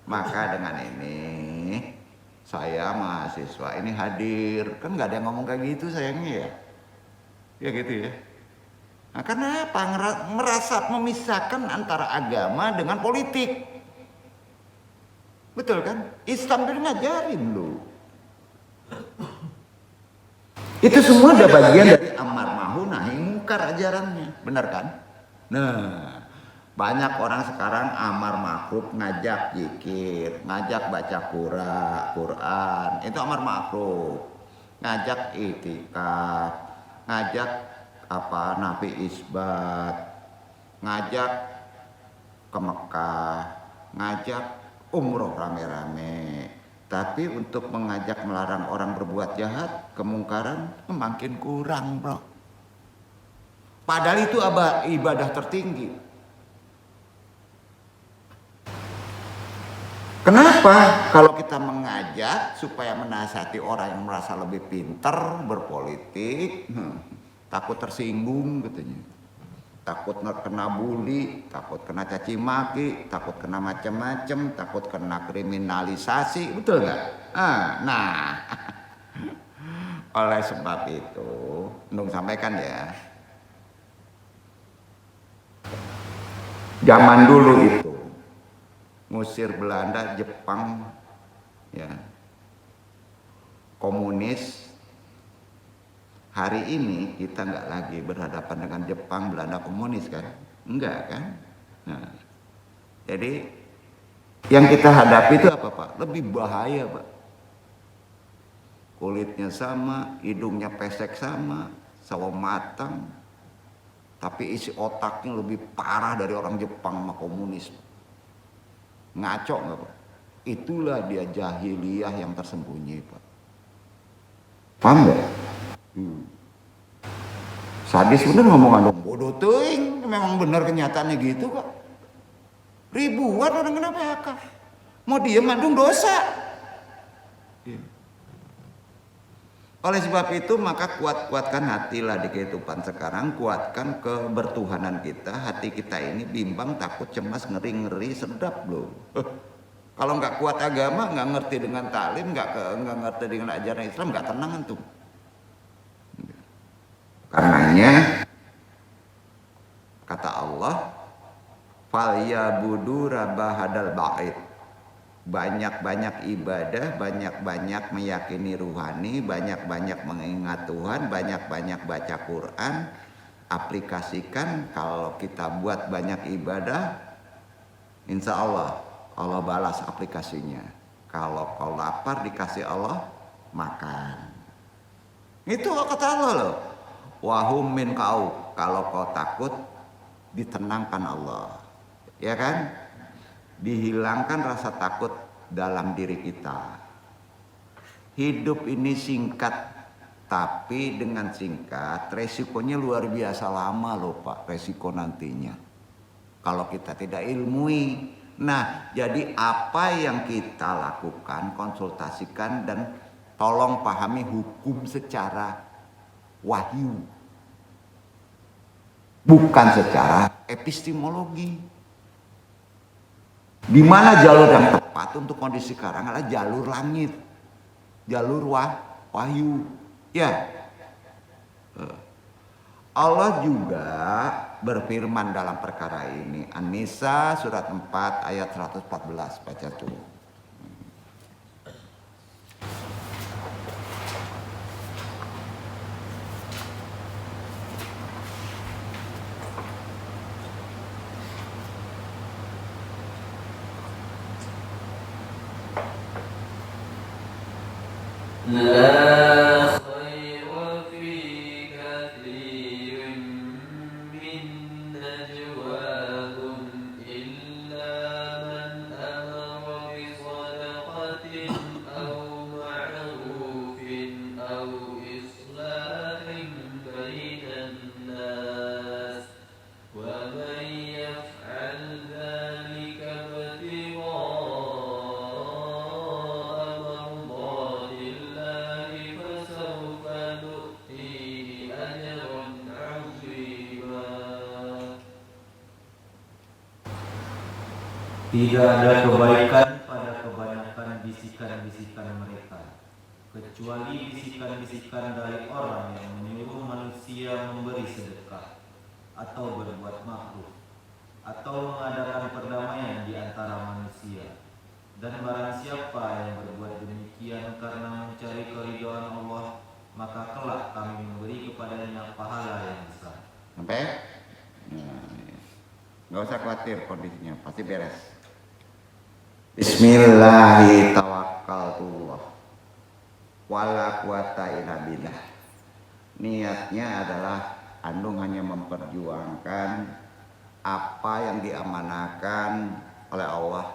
[SPEAKER 2] Maka dengan ini saya mahasiswa ini hadir, kan nggak ada yang ngomong kayak gitu sayangnya ya, ya gitu ya. Nah, karena apa? Merasa memisahkan antara agama dengan politik, betul kan? Islam itu ngajarin loh. Itu semua ada bagian dari amar ma'ruf nahi mungkar ajarannya, benar kan? Nah. Banyak orang sekarang amar ma'ruf ngajak zikir, ngajak baca Quran, itu amar ma'ruf. Ngajak itikaf, ngajak nafi isbat, ngajak ke Mekah, ngajak umroh rame-rame. Tapi untuk mengajak melarang orang berbuat jahat, kemungkaran makin kurang, bro. Padahal itu ibadah tertinggi. Kenapa? Kalau kita mengajak supaya menasihati orang yang merasa lebih pintar berpolitik, takut tersinggung katanya. Takut kena bully, takut kena caci maki, takut kena macam-macam, takut kena kriminalisasi, betul nggak? Nah, oleh sebab itu, Ndung sampaikan ya, zaman dulu itu, ngusir Belanda, Jepang, ya, komunis. Hari ini kita nggak lagi berhadapan dengan Jepang, Belanda, komunis kan? Enggak kan? Nah, jadi yang kita hadapi itu apa Pak? Lebih bahaya Pak. Kulitnya sama, hidungnya pesek sama, sawo matang, tapi isi otaknya lebih parah dari orang Jepang sama komunis. Ngaco nggak Pak? Itulah dia jahiliyah yang tersembunyi Pak. Paham nggak? Sadis bener ngomong dong, bodoh teuing, memang bener kenyataannya gitu kok. Ribuan orang kena PHK. Mau diem mandung dosa. Oleh sebab itu maka kuatkan hatilah di kehidupan sekarang, kuatkan kebertuhanan kita, hati kita ini bimbang, takut, cemas, ngeri-ngeri, sedap loh. Kalau nggak kuat agama, nggak ngerti dengan taklim, nggak ngerti dengan ajaran Islam, nggak tenang antum. Karenanya kata Allah, "Falyabudu rabbahadal bait." Banyak-banyak ibadah, banyak-banyak meyakini ruhani, banyak-banyak mengingat Tuhan, banyak-banyak baca Quran. Aplikasikan, kalau kita buat banyak ibadah, insya Allah Allah balas aplikasinya. Kalau kau lapar dikasih Allah makan. Itu kata Allah loh. Wahum min kau, kalau kau takut ditenangkan Allah, ya kan? Dihilangkan rasa takut dalam diri kita. Hidup ini singkat, tapi dengan singkat resikonya luar biasa lama loh Pak, resiko nantinya kalau kita tidak ilmui. Nah, jadi apa yang kita lakukan, konsultasikan dan Tolong pahami hukum secara wahyu, bukan secara epistemologi. Di mana jalur yang tepat untuk kondisi sekarang adalah jalur langit, jalur wahyu. Ya, Allah juga berfirman dalam perkara ini. An-Nisa surat 4 ayat 114, baca tuh.
[SPEAKER 3] لا خير في كثير من نجواهم إلا من أمر بصدقة أو معروف أو إصلاح بين الناس ومن يفعل ذلك ابتغاء مرضات الله فسوف نؤتيه أجرا عظيما.
[SPEAKER 4] Tidak ada kebaikan pada kebanyakan bisikan-bisikan mereka, kecuali bisikan-bisikan dari orang yang menyuruh manusia memberi sedekah, atau berbuat makruh, atau mengadakan perdamaian di antara manusia. Dan barang siapa yang berbuat demikian karena mencari keridhaan Allah, maka kelak kami memberi kepadanya pahala yang besar.
[SPEAKER 2] Sampai? Nah, nggak usah khawatir kondisinya, pasti beres. Bismillahirrahmanirrahim. Wala quwata illa billah. Niatnya adalah andung hanya memperjuangkan apa yang diamanahkan oleh Allah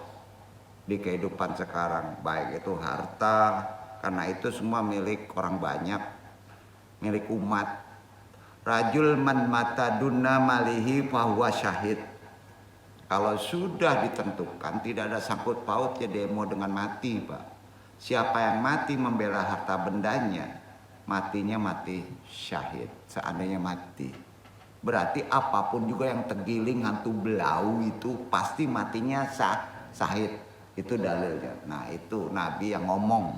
[SPEAKER 2] di kehidupan sekarang, baik itu harta, karena itu semua milik orang banyak, milik umat. Rajul man mata dunna malihi fahuwa syahid. Kalau sudah ditentukan tidak ada sangkut pautnya demo dengan mati, Pak. Siapa yang mati membela harta bendanya, matinya mati syahid. Seandainya mati, berarti apapun juga yang tergiling hantu belau itu pasti matinya syahid. Itu dalilnya. Nah, itu Nabi yang ngomong,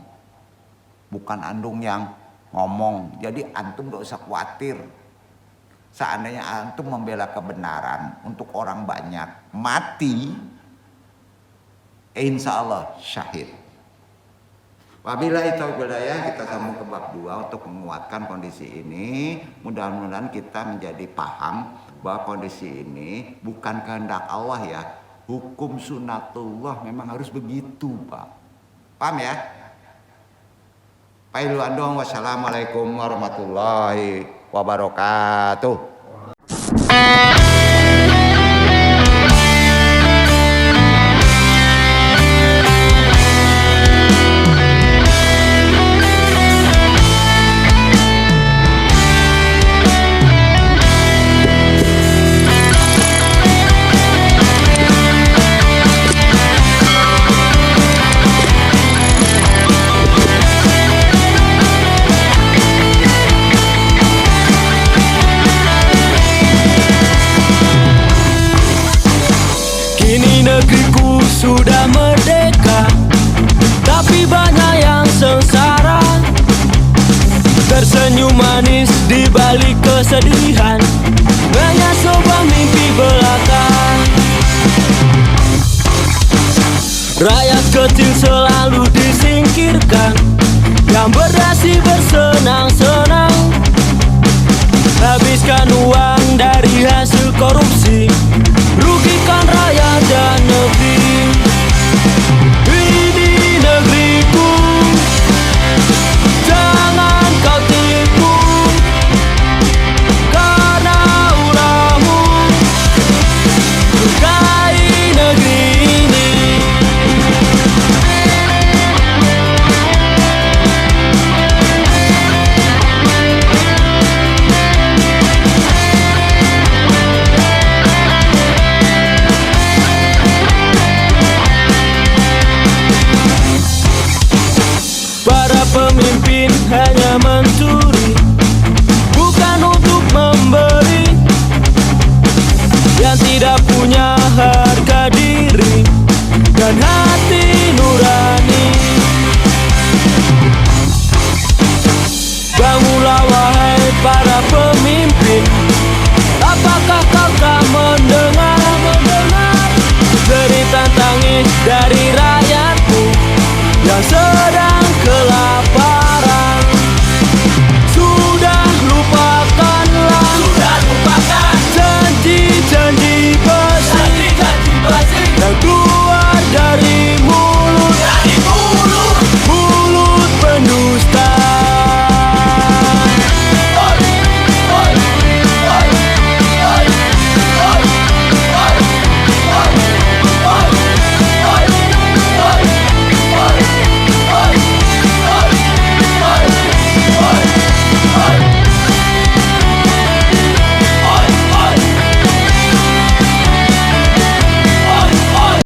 [SPEAKER 2] bukan andung yang ngomong. Jadi antum gak usah khawatir. Seandainya antum membela kebenaran untuk orang banyak, mati, insya Allah syahid. Wabillahi taufiq wal hidayah. Kita sambung ke bab 2 untuk menguatkan kondisi ini. Mudah-mudahan kita menjadi paham bahwa kondisi ini bukan kehendak Allah ya. Hukum sunatullah memang harus begitu, Pak. Paham ya? Pailu andong. Wassalamualaikum warahmatullahi wabarakatuh.
[SPEAKER 5] Negeriku sudah merdeka, tapi banyak yang sengsara. Tersenyum manis di balik kesedihan, hanya sebuah mimpi belaka. Rakyat kecil selalu disingkirkan, yang berdasi bersenang-senang, habiskan uang dari hasil korupsi, rugikan rakyat dan negeri. Ini negeriku, jangan kau tipu, karena ulahmu berkahi negeri ini. hanya mencuri, bukan untuk memberi, yang tidak punya harga diri dan hati nurani. Bangunlah wahai para pemimpin, apakah kau tak mendengar cerita tangis dari